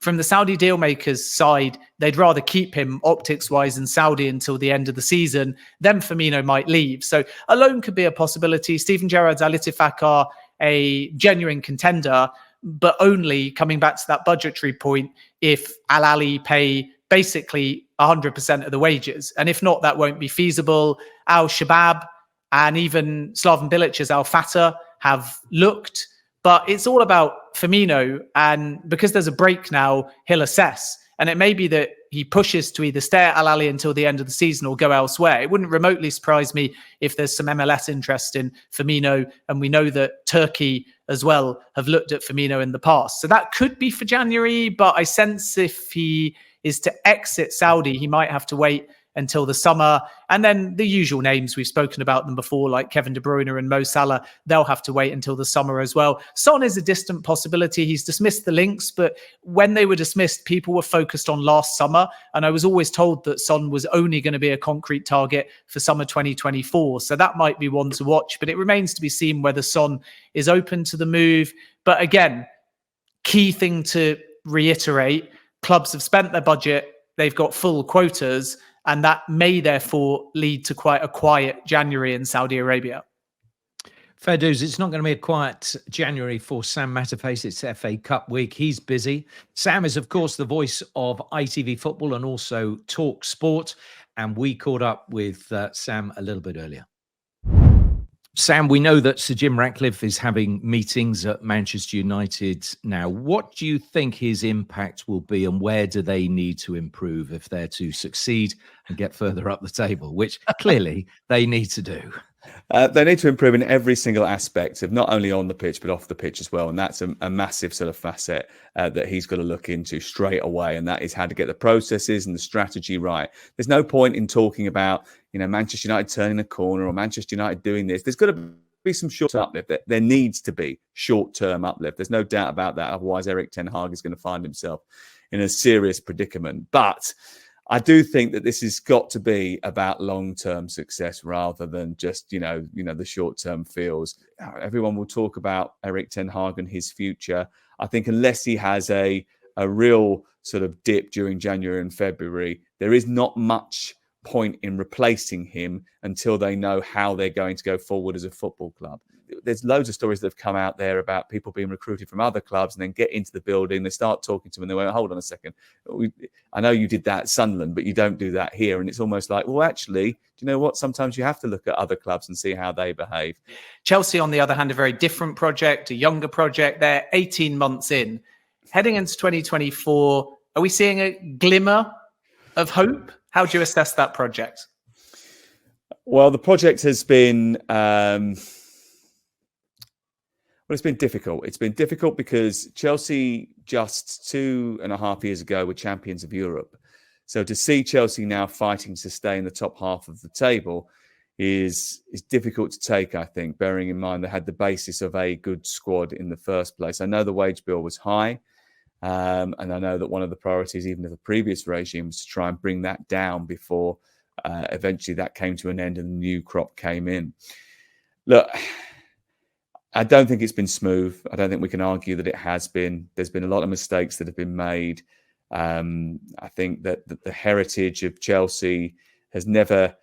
from the Saudi dealmakers' side, they'd rather keep him optics-wise in Saudi until the end of the season. Then Firmino might leave. So a loan could be a possibility. Steven Gerrard's Al Ittifaq are a genuine contender, but only, coming back to that budgetary point, if Al Ahly pay basically 100% of the wages. And if not, that won't be feasible. Al Shabab and even Slaven Bilic's Al Fatah have looked. But it's all about Firmino. And because there's a break now, he'll assess. And it may be that he pushes to either stay at Al Ahly until the end of the season or go elsewhere. It wouldn't remotely surprise me if there's some MLS interest in Firmino. And we know that Turkey as well have looked at Firmino in the past. So that could be for January. But I sense if he is to exit Saudi, he might have to wait until the summer. And then the usual names, we've spoken about them before, like Kevin De Bruyne and Mo Salah, they'll have to wait until the summer as well. Son is a distant possibility. He's dismissed the links, but when they were dismissed, people were focused on last summer. And I was always told that Son was only going to be a concrete target for summer 2024. So that might be one to watch, but it remains to be seen whether Son is open to the move. But again, key thing to reiterate, clubs have spent their budget, they've got full quotas, and that may therefore lead to quite a quiet January in Saudi Arabia. Fair dues. It's not going to be a quiet January for Sam Matterface. It's FA Cup week. He's busy. Sam is, of course, the voice of ITV Football and also Talk Sport. And we caught up with Sam a little bit earlier. Sam, we know that Sir Jim Ratcliffe is having meetings at Manchester United now. What do you think his impact will be, and where do they need to improve if they're to succeed and get further up the table, which clearly they need to do? They need to improve in every single aspect of not only on the pitch, but off the pitch as well. And that's a massive sort of facet that he's got to look into straight away. And that is how to get the processes and the strategy right. There's no point in talking about, Manchester United turning a corner or Manchester United doing this. There's got to be some short-term uplift. There needs to be short-term uplift. There's no doubt about that. Otherwise, Erik ten Hag is going to find himself in a serious predicament. But I do think that this has got to be about long-term success rather than just, the short-term feels. Everyone will talk about Erik ten Hag and his future. I think unless he has a real sort of dip during January and February, there is not much point in replacing him until they know how they're going to go forward as a football club. There's loads of stories that have come out there about people being recruited from other clubs and then get into the building. They start talking to them and they went, hold on a second. I know you did that at Sunderland, but you don't do that here. And it's almost like, well, actually, do you know what? Sometimes you have to look at other clubs and see how they behave. Chelsea, on the other hand, a very different project, a younger project. They're 18 months in. Heading into 2024, are we seeing a glimmer of hope? How do you assess that project? Well, the project has been... it's been difficult. It's been difficult because Chelsea just 2.5 years ago were champions of Europe. So to see Chelsea now fighting to stay in the top half of the table is difficult to take, I think, bearing in mind they had the basis of a good squad in the first place. I know the wage bill was high, and I know that one of the priorities, even of the previous regime, was to try and bring that down before eventually that came to an end and the new crop came in. Look, I don't think it's been smooth. I don't think we can argue that it has been. There's been a lot of mistakes that have been made. I think that the heritage of Chelsea has never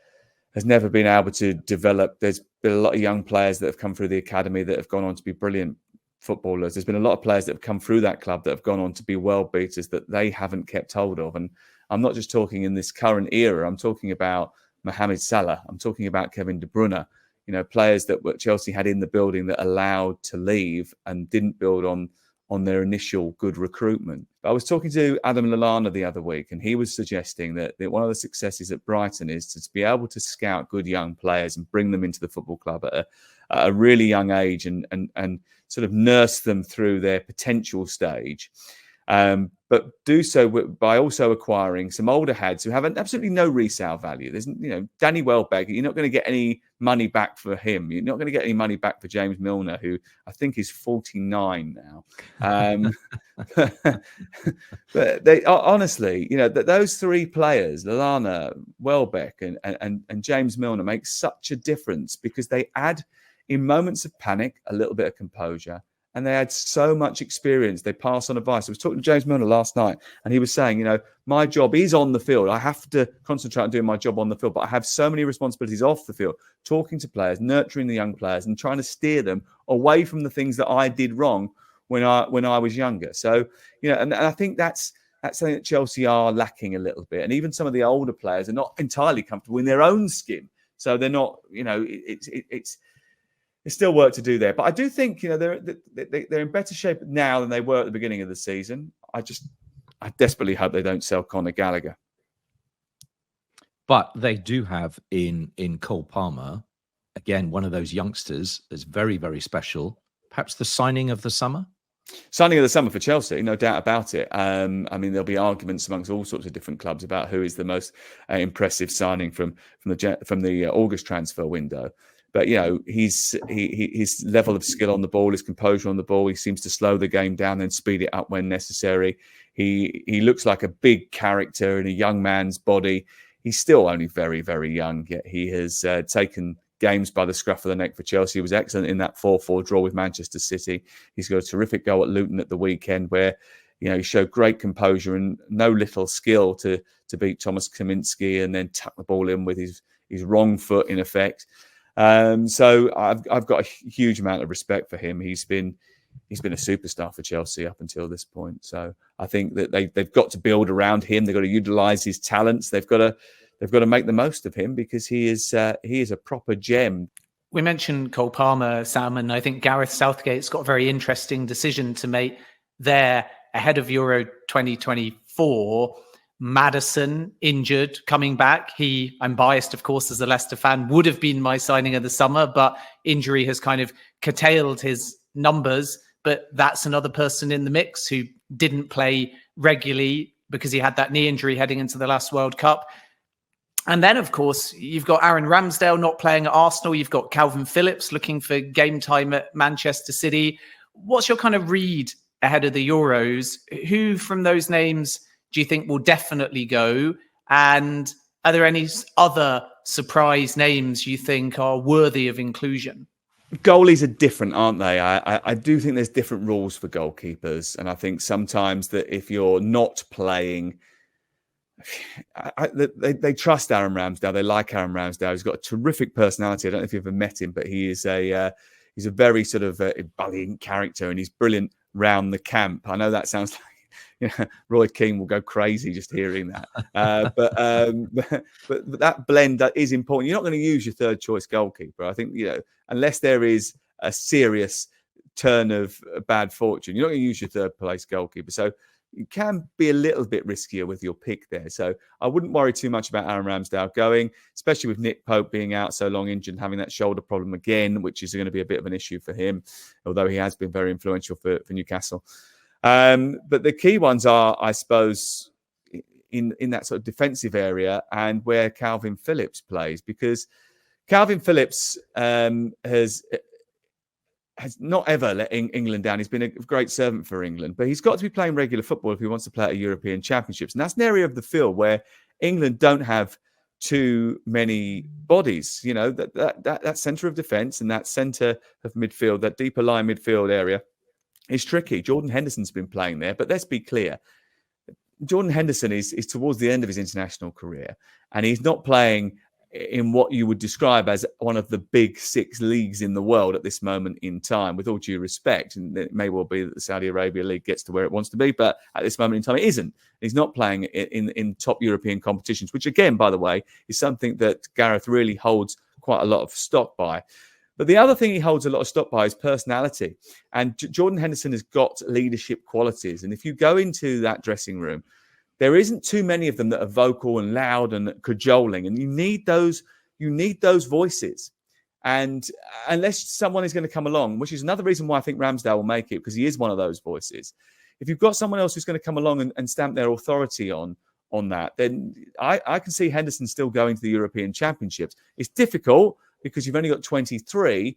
been able to develop. There's been a lot of young players that have come through the academy that have gone on to be brilliant footballers. There's been a lot of players that have come through that club that have gone on to be world beaters that they haven't kept hold of. And I'm not just talking in this current era. I'm talking about Mohamed Salah. I'm talking about Kevin De Bruyne. Players that Chelsea had in the building that allowed to leave and didn't build on on their initial good recruitment. But I was talking to Adam Lallana the other week, and he was suggesting that one of the successes at Brighton is to be able to scout good young players and bring them into the football club at a really young age and sort of nurse them through their potential stage. But do so by also acquiring some older heads who have absolutely no resale value. There's, Danny Welbeck, you're not going to get any money back for him. You're not going to get any money back for James Milner, who I think is 49 now. But they honestly, those three players, Lallana, Welbeck, and James Milner, make such a difference because they add, in moments of panic, a little bit of composure. And they had so much experience. They pass on advice. I was talking to James Milner last night, and he was saying, my job is on the field. I have to concentrate on doing my job on the field, but I have so many responsibilities off the field, talking to players, nurturing the young players, and trying to steer them away from the things that I did wrong when I was younger. So, and I think that's something that Chelsea are lacking a little bit. And even some of the older players are not entirely comfortable in their own skin. So they're not, There's still work to do there, but I do think they're in better shape now than they were at the beginning of the season. I desperately hope they don't sell Conor Gallagher. But they do have in Cole Palmer, again, one of those youngsters is very, very special. Perhaps the signing of the summer. Signing of the summer for Chelsea, no doubt about it. There'll be arguments amongst all sorts of different clubs about who is the most impressive signing from the August transfer window. But, his level of skill on the ball, his composure on the ball, he seems to slow the game down and speed it up when necessary. He looks like a big character in a young man's body. He's still only very, very young, yet he has taken games by the scruff of the neck for Chelsea. He was excellent in that 4-4 draw with Manchester City. He's got a terrific goal at Luton at the weekend where, he showed great composure and no little skill to beat Thomas Kaminski and then tuck the ball in with his wrong foot, in effect. So I've got a huge amount of respect for him. He's been a superstar for Chelsea up until this point. So I think that they've got to build around him. They've got to utilise his talents. They've got to make the most of him because he is a proper gem. We mentioned Cole Palmer, Sam, and I think Gareth Southgate's got a very interesting decision to make there ahead of Euro 2024. Maddison injured, coming back. I'm biased, of course, as a Leicester fan, would have been my signing of the summer, but injury has kind of curtailed his numbers. But that's another person in the mix who didn't play regularly because he had that knee injury heading into the last World Cup. And then, of course, you've got Aaron Ramsdale not playing at Arsenal. You've got Calvin Phillips looking for game time at Manchester City. What's your kind of read ahead of the Euros? Who from those names do you think will definitely go? And are there any other surprise names you think are worthy of inclusion? Goalies are different, aren't they? I do think there's different rules for goalkeepers. And I think sometimes that if you're not playing, they trust Aaron Ramsdale. They like Aaron Ramsdale. He's got a terrific personality. I don't know if you've ever met him, but he's a very sort of ebullient character and he's brilliant round the camp. I know that sounds like, Roy Keane will go crazy just hearing that. But that blend that is important. You're not going to use your third choice goalkeeper. I think, unless there is a serious turn of bad fortune, you're not going to use your third place goalkeeper. So you can be a little bit riskier with your pick there. So I wouldn't worry too much about Aaron Ramsdale going, especially with Nick Pope being out so long injured and having that shoulder problem again, which is going to be a bit of an issue for him, although he has been very influential for Newcastle. But the key ones are, I suppose, in that sort of defensive area and where Calvin Phillips plays, because Calvin Phillips has not ever let England down. He's been a great servant for England, but he's got to be playing regular football if he wants to play at European Championships. And that's an area of the field where England don't have too many bodies. That centre of defence and that centre of midfield, that deeper line midfield area, is tricky. Jordan Henderson's been playing there, but let's be clear. Jordan Henderson is towards the end of his international career, and he's not playing in what you would describe as one of the big six leagues in the world at this moment in time, with all due respect. And it may well be that the Saudi Arabia League gets to where it wants to be, but at this moment in time, it isn't. He's not playing in top European competitions, which again, by the way, is something that Gareth really holds quite a lot of stock by. But the other thing he holds a lot of stock by is personality. And Jordan Henderson has got leadership qualities. And if you go into that dressing room, there isn't too many of them that are vocal and loud and cajoling. And you need those voices. And unless someone is going to come along, which is another reason why I think Ramsdale will make it, because he is one of those voices. If you've got someone else who's going to come along and stamp their authority on that, then I can see Henderson still going to the European Championships. It's difficult because you've only got 23,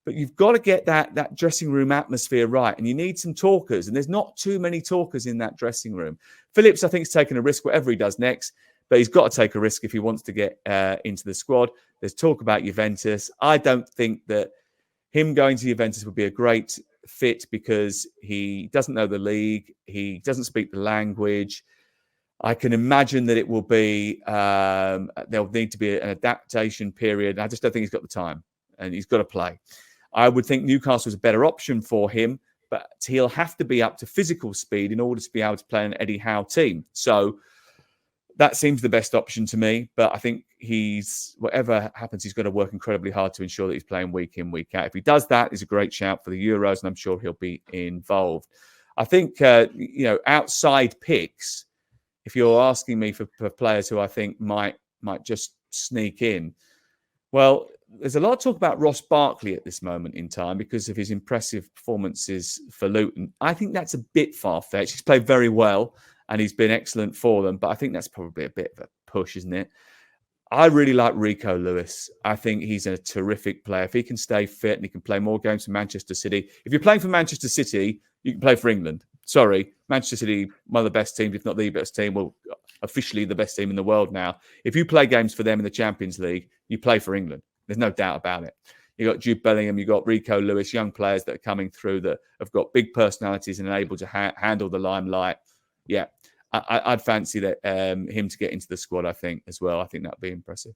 but you've got to get that dressing room atmosphere right. And you need some talkers, and there's not too many talkers in that dressing room. Phillips, I think, is taking a risk, whatever he does next, but he's got to take a risk if he wants to get into the squad. There's talk about Juventus. I don't think that him going to Juventus would be a great fit because he doesn't know the league. He doesn't speak the language. I can imagine that it will be, there'll need to be an adaptation period. I just don't think he's got the time, and he's got to play. I would think Newcastle is a better option for him, but he'll have to be up to physical speed in order to be able to play an Eddie Howe team. So that seems the best option to me. But I think whatever happens, he's got to work incredibly hard to ensure that he's playing week in, week out. If he does that, he's a great shout for the Euros, and I'm sure he'll be involved. I think, outside picks, if you're asking me for players who I think might just sneak in, well, there's a lot of talk about Ross Barkley at this moment in time because of his impressive performances for Luton. I think that's a bit far-fetched. He's played very well and he's been excellent for them, but I think that's probably a bit of a push, isn't it? I really like Rico Lewis. I think he's a terrific player. If he can stay fit and he can play more games for Manchester City. If you're playing for Manchester City, you can play for England. Sorry, Manchester City, one of the best teams, if not the best team, well, officially the best team in the world now. If you play games for them in the Champions League, you play for England. There's no doubt about it. You've got Jude Bellingham, you've got Rico Lewis, young players that are coming through that have got big personalities and are able to handle the limelight. Yeah, I'd fancy that him to get into the squad, I think, as well. I think that'd be impressive.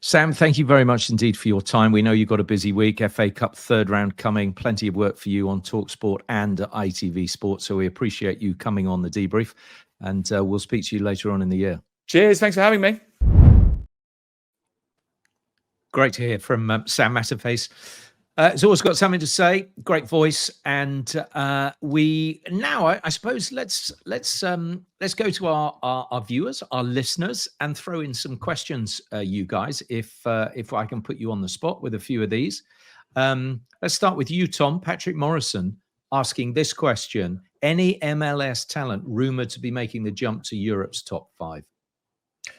Sam, thank you very much indeed for your time. We know you've got a busy week. FA Cup third round coming. Plenty of work for you on TalkSport and ITV Sport. So we appreciate you coming on the debrief. And we'll speak to you later on in the year. Cheers. Thanks for having me. Great to hear from Sam Matterface. He's always got something to say. Great voice, and we now, I suppose, let's go to our viewers, our listeners, and throw in some questions, you guys. If I can put you on the spot with a few of these, let's start with you, Tom. Patrick Morrison asking this question: any MLS talent rumored to be making the jump to Europe's top 5?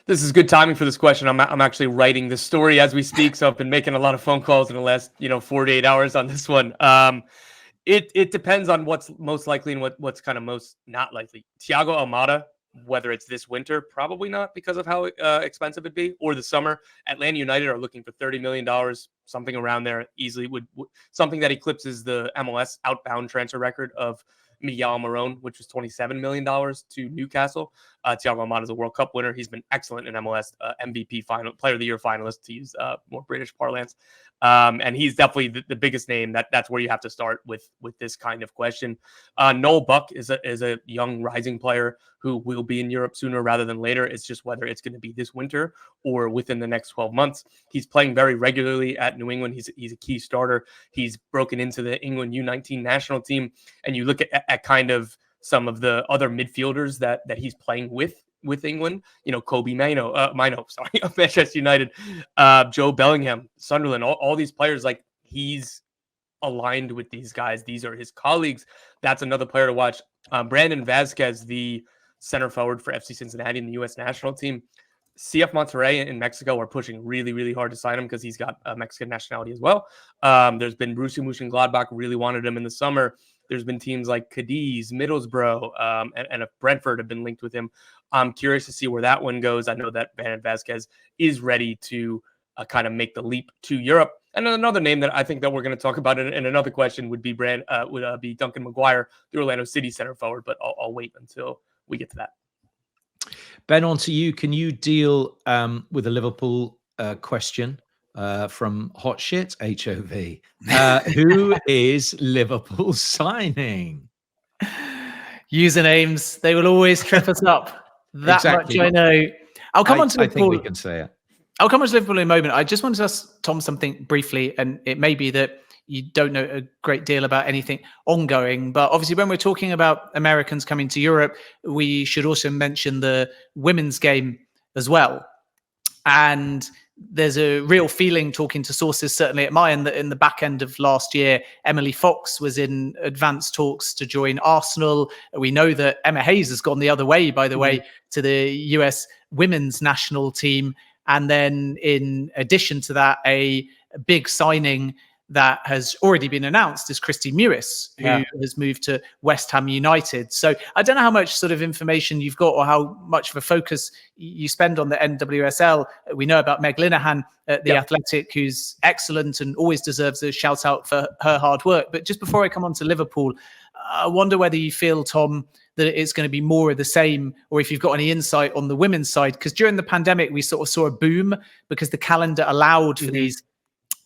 This is good timing for this question. I'm actually writing this story as we speak, so I've been making a lot of phone calls in the last 48 hours on this one. It depends on what's most likely and what's kind of most not likely. Thiago Almada, whether it's this winter, probably not because of how expensive it'd be, or the summer. Atlanta United are looking for $30 million, something around there. Easily would something that eclipses the MLS outbound transfer record of Miguel Marón, which was $27 million to Newcastle. Thiago Almada is a World Cup winner. He's been excellent in MLS, MVP Player of the Year finalist, to use more British parlance. And he's definitely the biggest name. That's where you have to start with this kind of question. Noel Buck is a young rising player who will be in Europe sooner rather than later. It's just whether it's going to be this winter or within the next 12 months. He's playing very regularly at New England. He's a key starter. He's broken into the England U19 national team. And you look at kind of some of the other midfielders that he's playing with England, Kobe Mino, of Manchester United, Joe Bellingham, Sunderland, all these players, like, he's aligned with these guys. These are his colleagues. That's another player to watch. Brandon Vazquez, the center forward for FC Cincinnati in the U.S. national team. CF Monterrey in Mexico are pushing really, really hard to sign him because he's got a Mexican nationality as well. There's been Borussia Mönchengladbach really wanted him in the summer. There's been teams like Cadiz, Middlesbrough, and Brentford have been linked with him. I'm curious to see where that one goes. I know that Brandon Vazquez is ready to kind of make the leap to Europe. And another name that I think that we're going to talk about in another question would be Duncan Maguire, the Orlando City center forward, but I'll wait until we get to that. Ben, on to you. Can you deal with a Liverpool question from Hot Shit HOV? Who is Liverpool signing? Usernames, they will always trip us up. That exactly. Much I know. I'll come on to Liverpool. I think we can say it. I'll come on to Liverpool in a moment. I just wanted to ask Tom something briefly, and it may be that you don't know a great deal about anything ongoing, but obviously when we're talking about Americans coming to Europe, we should also mention the women's game as well. And there's a real feeling, talking to sources, certainly at my end, that in the back end of last year, Emily Fox was in advanced talks to join Arsenal. We know that Emma Hayes has gone the other way, by the way, to the US women's national team. And then in addition to that, a big signing that has already been announced is Christy Mewis, who has moved to West Ham United. So I don't know how much sort of information you've got or how much of a focus you spend on the NWSL. We know about Meg Linehan at The Athletic, who's excellent and always deserves a shout out for her hard work. But just before I come on to Liverpool, I wonder whether you feel, Tom, that it's going to be more of the same, or if you've got any insight on the women's side. Because during the pandemic, we sort of saw a boom because the calendar allowed for these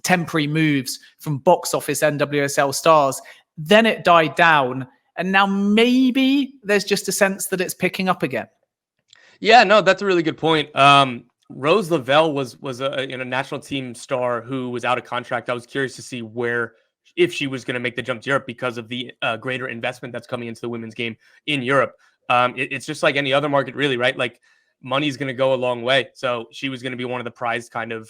temporary moves from box office NWSL stars. Then it died down, and now maybe there's just a sense that it's picking up again. Yeah, no, that's a really good point. Rose Lavelle was a national team star who was out of contract. I was curious to see if she was going to make the jump to Europe because of the greater investment that's coming into the women's game in Europe. It's just like any other market, really, right? Like, money's going to go a long way. So she was going to be one of the prized kind of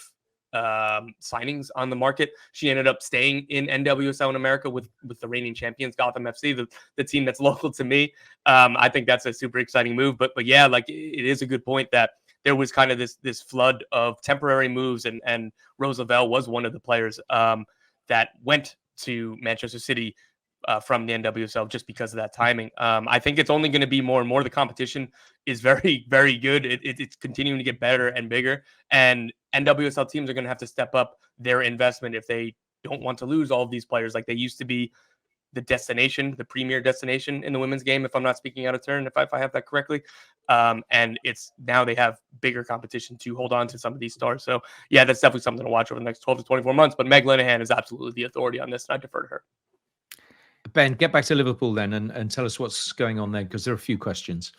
signings on the market. She ended up staying in NWSL in America with the reigning champions, Gotham FC, the team that's local to me. I think that's a super exciting move. But yeah, like, it is a good point that there was kind of this flood of temporary moves, and Rose Lavelle was one of the players that went to Manchester City from the NWSL just because of that timing. I think it's only going to be more and more. The competition is very, very good. It's continuing to get better and bigger, and NWSL teams are going to have to step up their investment if they don't want to lose all of these players. Like, they used to be the destination, the premier destination in the women's game, if I'm not speaking out of turn, if I have that correctly. And it's now they have bigger competition to hold on to some of these stars. So yeah, that's definitely something to watch over the next 12 to 24 months. But Meg Linehan is absolutely the authority on this, and I defer to her. Ben, get back to Liverpool then and tell us what's going on there, because there are a few questions.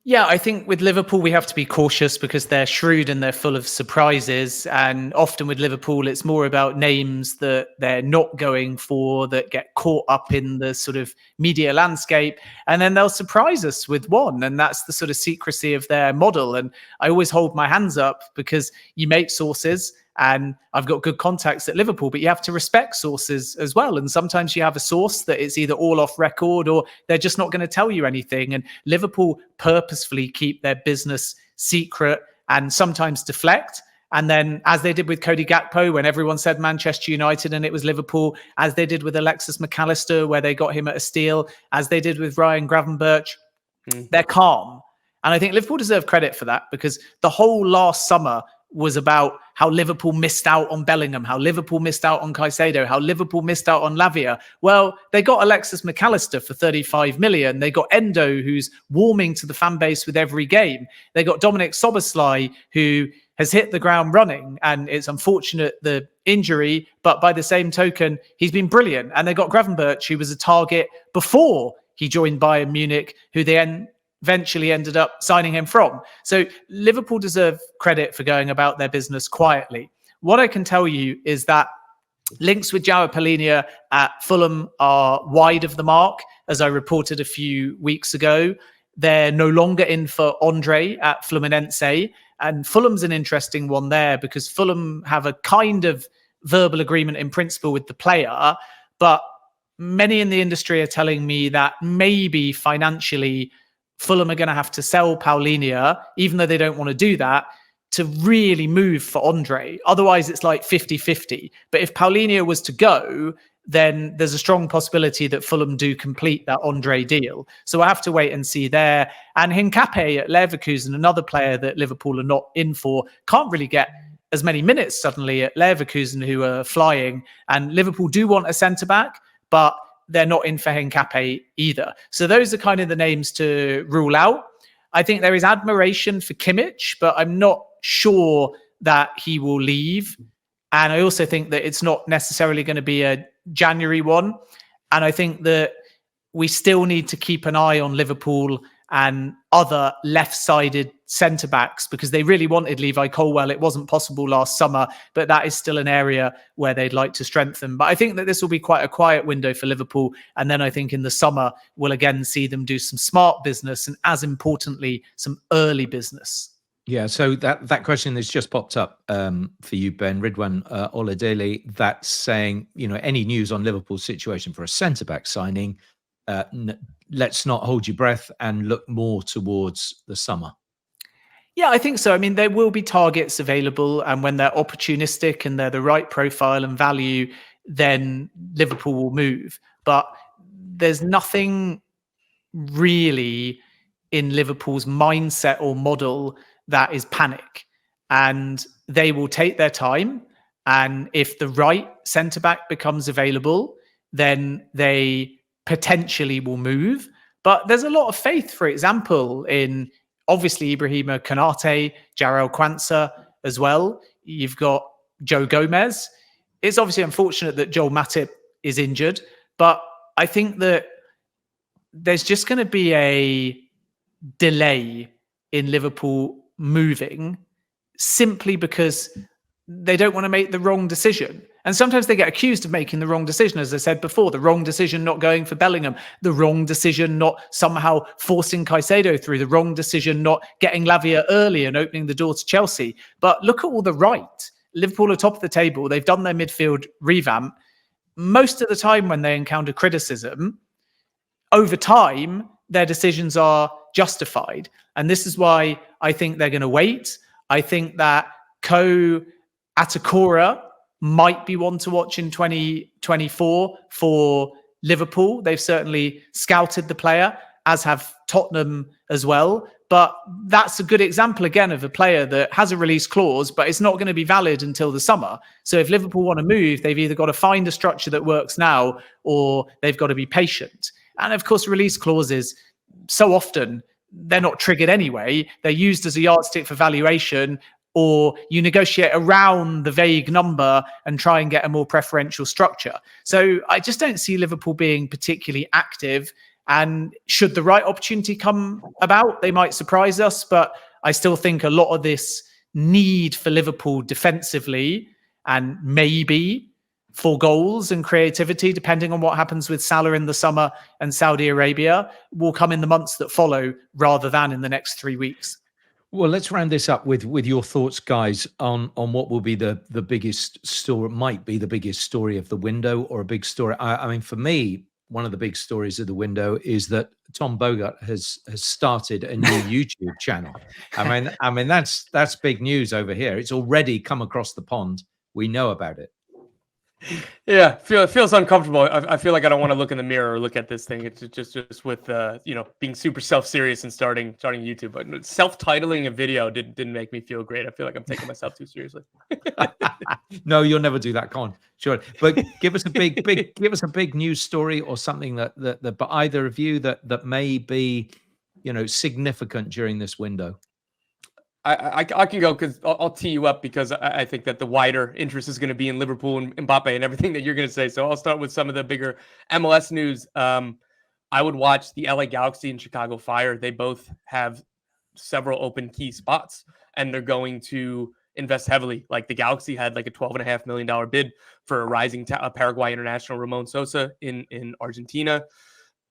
Yeah, I think with Liverpool, we have to be cautious because they're shrewd and they're full of surprises. And often with Liverpool, it's more about names that they're not going for, that get caught up in the sort of media landscape. And then they'll surprise us with one. And that's the sort of secrecy of their model. And I always hold my hands up because you make sources. And I've got good contacts at Liverpool, but you have to respect sources as well. And sometimes you have a source that is either all off record or they're just not going to tell you anything. And Liverpool purposefully keep their business secret and sometimes deflect. And then, as they did with Cody Gakpo, when everyone said Manchester United and it was Liverpool, as they did with Alexis McAllister, where they got him at a steal, as they did with Ryan Gravenberch, they're calm. And I think Liverpool deserve credit for that, because the whole last summer was about how Liverpool missed out on Bellingham, how Liverpool missed out on Caicedo, how Liverpool missed out on Lavia. Well, they got Alexis McAllister for 35 million. They got Endo, who's warming to the fan base with every game. They got Dominic Soboslai, who has hit the ground running, and it's unfortunate the injury, but by the same token, he's been brilliant. And they got Gravenberch, who was a target before he joined Bayern Munich, who they eventually ended up signing him from. So Liverpool deserve credit for going about their business quietly. What I can tell you is that links with João Palhinha at Fulham are wide of the mark, as I reported a few weeks ago. They're no longer in for Andre at Fluminense. And Fulham's an interesting one there, because Fulham have a kind of verbal agreement in principle with the player, but many in the industry are telling me that maybe financially Fulham are going to have to sell Palhinha, even though they don't want to do that, to really move for Andre. Otherwise, it's like 50-50. But if Palhinha was to go, then there's a strong possibility that Fulham do complete that Andre deal. So I have to wait and see there. And Hincapié at Leverkusen, another player that Liverpool are not in for, can't really get as many minutes suddenly at Leverkusen, who are flying. And Liverpool do want a centre-back, but they're not in for Hincapié either. So those are kind of the names to rule out. I think there is admiration for Kimmich, but I'm not sure that he will leave. And I also think that it's not necessarily going to be a January one. And I think that we still need to keep an eye on Liverpool and other left-sided centre-backs because they really wanted Levi Colwell. It wasn't possible last summer, but that is still an area where they'd like to strengthen. But I think that this will be quite a quiet window for Liverpool. And then I think in the summer, we'll again see them do some smart business and, as importantly, some early business. Yeah, so that question that's just popped up for you, Ben, Ridwan Oladele, that's saying, any news on Liverpool's situation for a centre-back signing, let's not hold your breath and look more towards the summer. Yeah, I think so. I mean, there will be targets available, and when they're opportunistic and they're the right profile and value, then Liverpool will move. But there's nothing really in Liverpool's mindset or model that is panic, and they will take their time. And if the right centre-back becomes available, then they potentially will move. But there's a lot of faith, for example, in obviously Ibrahima Konate, Jarrell Quansah as well. You've got Joe Gomez. It's obviously unfortunate that Joel Matip is injured, but I think that there's just going to be a delay in Liverpool moving simply because they don't want to make the wrong decision. And sometimes they get accused of making the wrong decision. As I said before, the wrong decision not going for Bellingham, the wrong decision not somehow forcing Caicedo through, the wrong decision not getting Lavia early and opening the door to Chelsea. But look at all the right. Liverpool are top of the table. They've done their midfield revamp. Most of the time when they encounter criticism, over time, their decisions are justified. And this is why I think they're going to wait. I think that Ko Atakora might be one to watch in 2024 for Liverpool. They've certainly scouted the player, as have Tottenham as well. But that's a good example, again, of a player that has a release clause, but it's not going to be valid until the summer. So if Liverpool want to move, they've either got to find a structure that works now, or they've got to be patient. And of course, release clauses, so often, they're not triggered anyway. They're used as a yardstick for valuation, or you negotiate around the vague number and try and get a more preferential structure. So I just don't see Liverpool being particularly active. And should the right opportunity come about, they might surprise us. But I still think a lot of this need for Liverpool defensively, and maybe for goals and creativity, depending on what happens with Salah in the summer and Saudi Arabia, will come in the months that follow rather than in the next 3 weeks. Well, let's round this up with your thoughts, guys, on what will be the biggest story, might be the biggest story of the window, or a big story. I mean, for me, one of the big stories of the window is that Tom Bogert has started a new YouTube channel. I mean that's big news over here. It's already come across the pond. We know about it. Yeah, it feels uncomfortable. I feel like I don't want to look in the mirror or look at this thing. It's just with being super self-serious and starting YouTube. But self-titling a video didn't make me feel great. I feel like I'm taking myself too seriously. No, you'll never do that, Con. Sure, but give us a big news story, or something that but either of you that may be significant during this window. I can go, because I'll tee you up, because I think that the wider interest is going to be in Liverpool and Mbappe and everything that you're going to say. So I'll start with some of the bigger MLS news. I would watch the LA Galaxy and Chicago Fire. They both have several open key spots, and they're going to invest heavily. Like the Galaxy had like a $12.5 million bid for a rising Paraguay international Ramon Sosa in Argentina.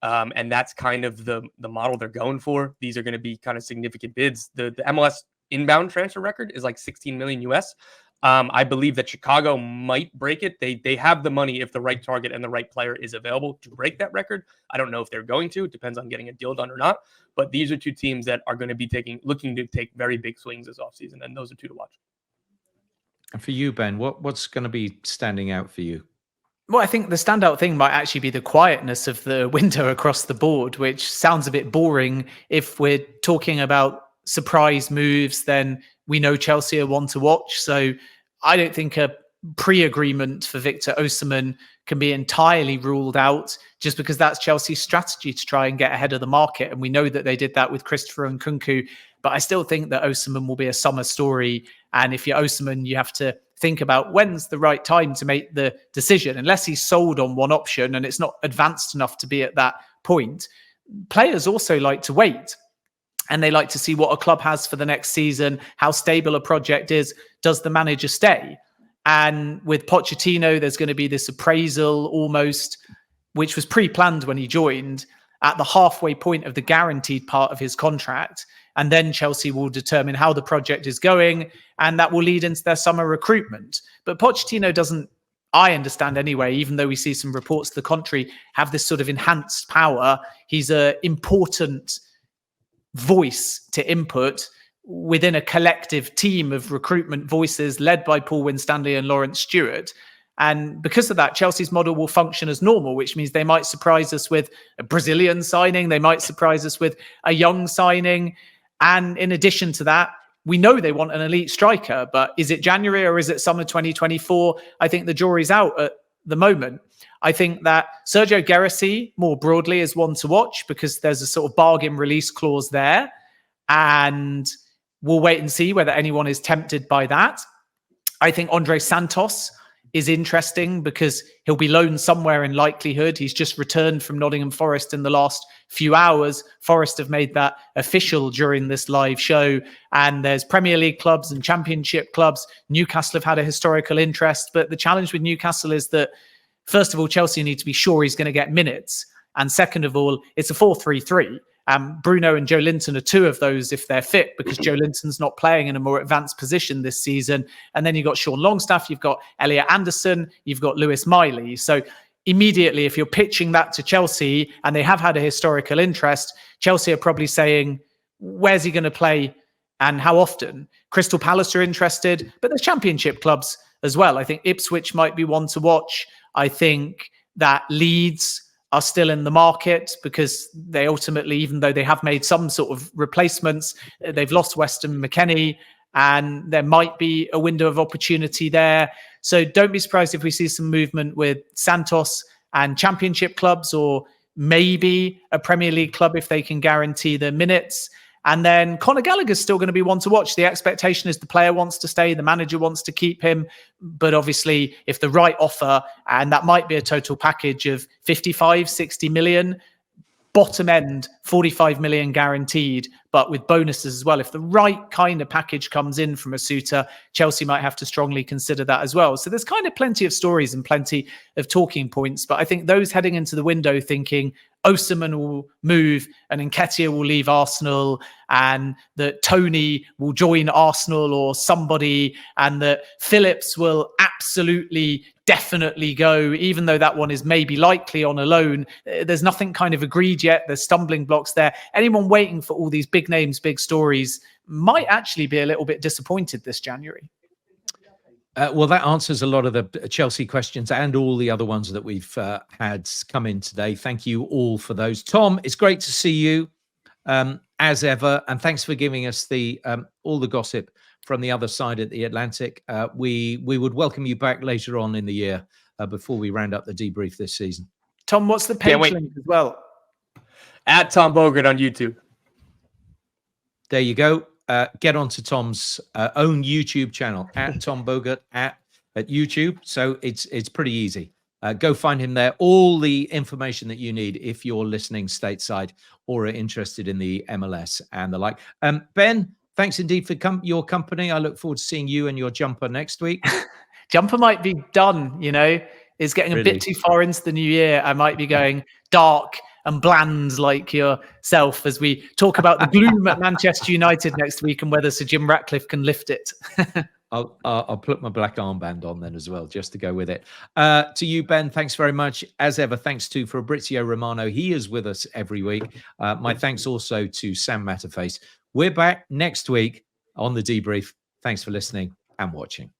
And that's kind of the model they're going for. These are going to be kind of significant bids. The MLS inbound transfer record is like 16 million US. I believe that Chicago might break it. They have the money if the right target and the right player is available to break that record. I don't know if they're going to. It depends on getting a deal done or not. But these are two teams that are going to be looking to take very big swings this offseason, and those are two to watch. And for you, Ben, what's going to be standing out for you? Well, I think the standout thing might actually be the quietness of the window across the board, which sounds a bit boring. If we're talking about surprise moves, then we know Chelsea are one to watch. So I don't think a pre-agreement for Victor Osimhen can be entirely ruled out, just because that's Chelsea's strategy to try and get ahead of the market. And we know that they did that with Christopher Nkunku. But I still think that Osimhen will be a summer story. And if you're Osimhen, you have to think about when's the right time to make the decision. Unless he's sold on one option and it's not advanced enough to be at that point, players also like to wait. and they like to see what a club has for the next season, how stable a project is. Does the manager stay? And with Pochettino, there's going to be this appraisal almost, which was pre-planned when he joined, at the halfway point of the guaranteed part of his contract. And then Chelsea will determine how the project is going, and that will lead into their summer recruitment. But Pochettino doesn't, I understand anyway, even though we see some reports to the contrary, have this sort of enhanced power. He's an important voice to input within a collective team of recruitment voices led by Paul Winstanley and Lawrence Stewart. And because of that, Chelsea's model will function as normal, which means they might surprise us with a Brazilian signing. They might surprise us with a young signing. And in addition to that, we know they want an elite striker, but is it January or is it summer 2024? I think the jury's out at the moment. I think that Sergio Guirassy, more broadly, is one to watch because there's a sort of bargain release clause there. And we'll wait and see whether anyone is tempted by that. I think Andre Santos is interesting because he'll be loaned somewhere in likelihood. He's just returned from Nottingham Forest in the last few hours. Forest have made that official during this live show. And there's Premier League clubs and Championship clubs. Newcastle have had a historical interest. But the challenge with Newcastle is that, first of all, Chelsea need to be sure he's going to get minutes. And second of all, it's a 4-3-3. Bruno and Joe Linton are two of those if they're fit, because Joe Linton's not playing in a more advanced position this season. And then you've got Sean Longstaff, you've got Elliot Anderson, you've got Lewis Miley. So immediately, if you're pitching that to Chelsea, and they have had a historical interest, Chelsea are probably saying, where's he going to play and how often? Crystal Palace are interested, but there's Championship clubs as well. I think Ipswich might be one to watch. I think that Leeds are still in the market because they ultimately, even though they have made some sort of replacements, they've lost Weston McKennie, and there might be a window of opportunity there. So don't be surprised if we see some movement with Santos and Championship clubs, or maybe a Premier League club if they can guarantee the minutes. And then Conor Gallagher's still going to be one to watch. The expectation is the player wants to stay, the manager wants to keep him. But obviously, if the right offer, and that might be a total package of 55, 60 million, bottom end, 45 million guaranteed, but with bonuses as well. If the right kind of package comes in from a suitor, Chelsea might have to strongly consider that as well. So there's kind of plenty of stories and plenty of talking points. But I think those heading into the window thinking Osimhen will move and Nketiah will leave Arsenal, and that Tony will join Arsenal or somebody, and that Phillips will absolutely definitely go, even though that one is maybe likely on a loan. There's nothing kind of agreed yet. There's stumbling blocks there. Anyone waiting for all these big names, big stories might actually be a little bit disappointed this January. Well, that answers a lot of the Chelsea questions and all the other ones that we've had come in today. Thank you all for those. Tom, it's great to see you as ever. And thanks for giving us the all the gossip from the other side of the Atlantic. We would welcome you back later on in the year before we round up the debrief this season. Tom, what's the page link as well? At Tom Bogert on YouTube. There you go. Get onto Tom's own YouTube channel, at Tom Bogert at YouTube. So it's pretty easy. Go find him there. All the information that you need if you're listening stateside or are interested in the MLS and the like. Ben, thanks indeed for your company. I look forward to seeing you and your jumper next week. Jumper might be done, you know. It's getting a bit too far into the new year. I might be going dark and bland like yourself as we talk about the gloom at Manchester United next week and whether Sir Jim Ratcliffe can lift it. I'll put my black armband on then as well, just to go with it. To you, Ben, thanks very much. As ever, thanks to Fabrizio Romano. He is with us every week. My thanks also to Sam Matterface. We're back next week on The Debrief. Thanks for listening and watching.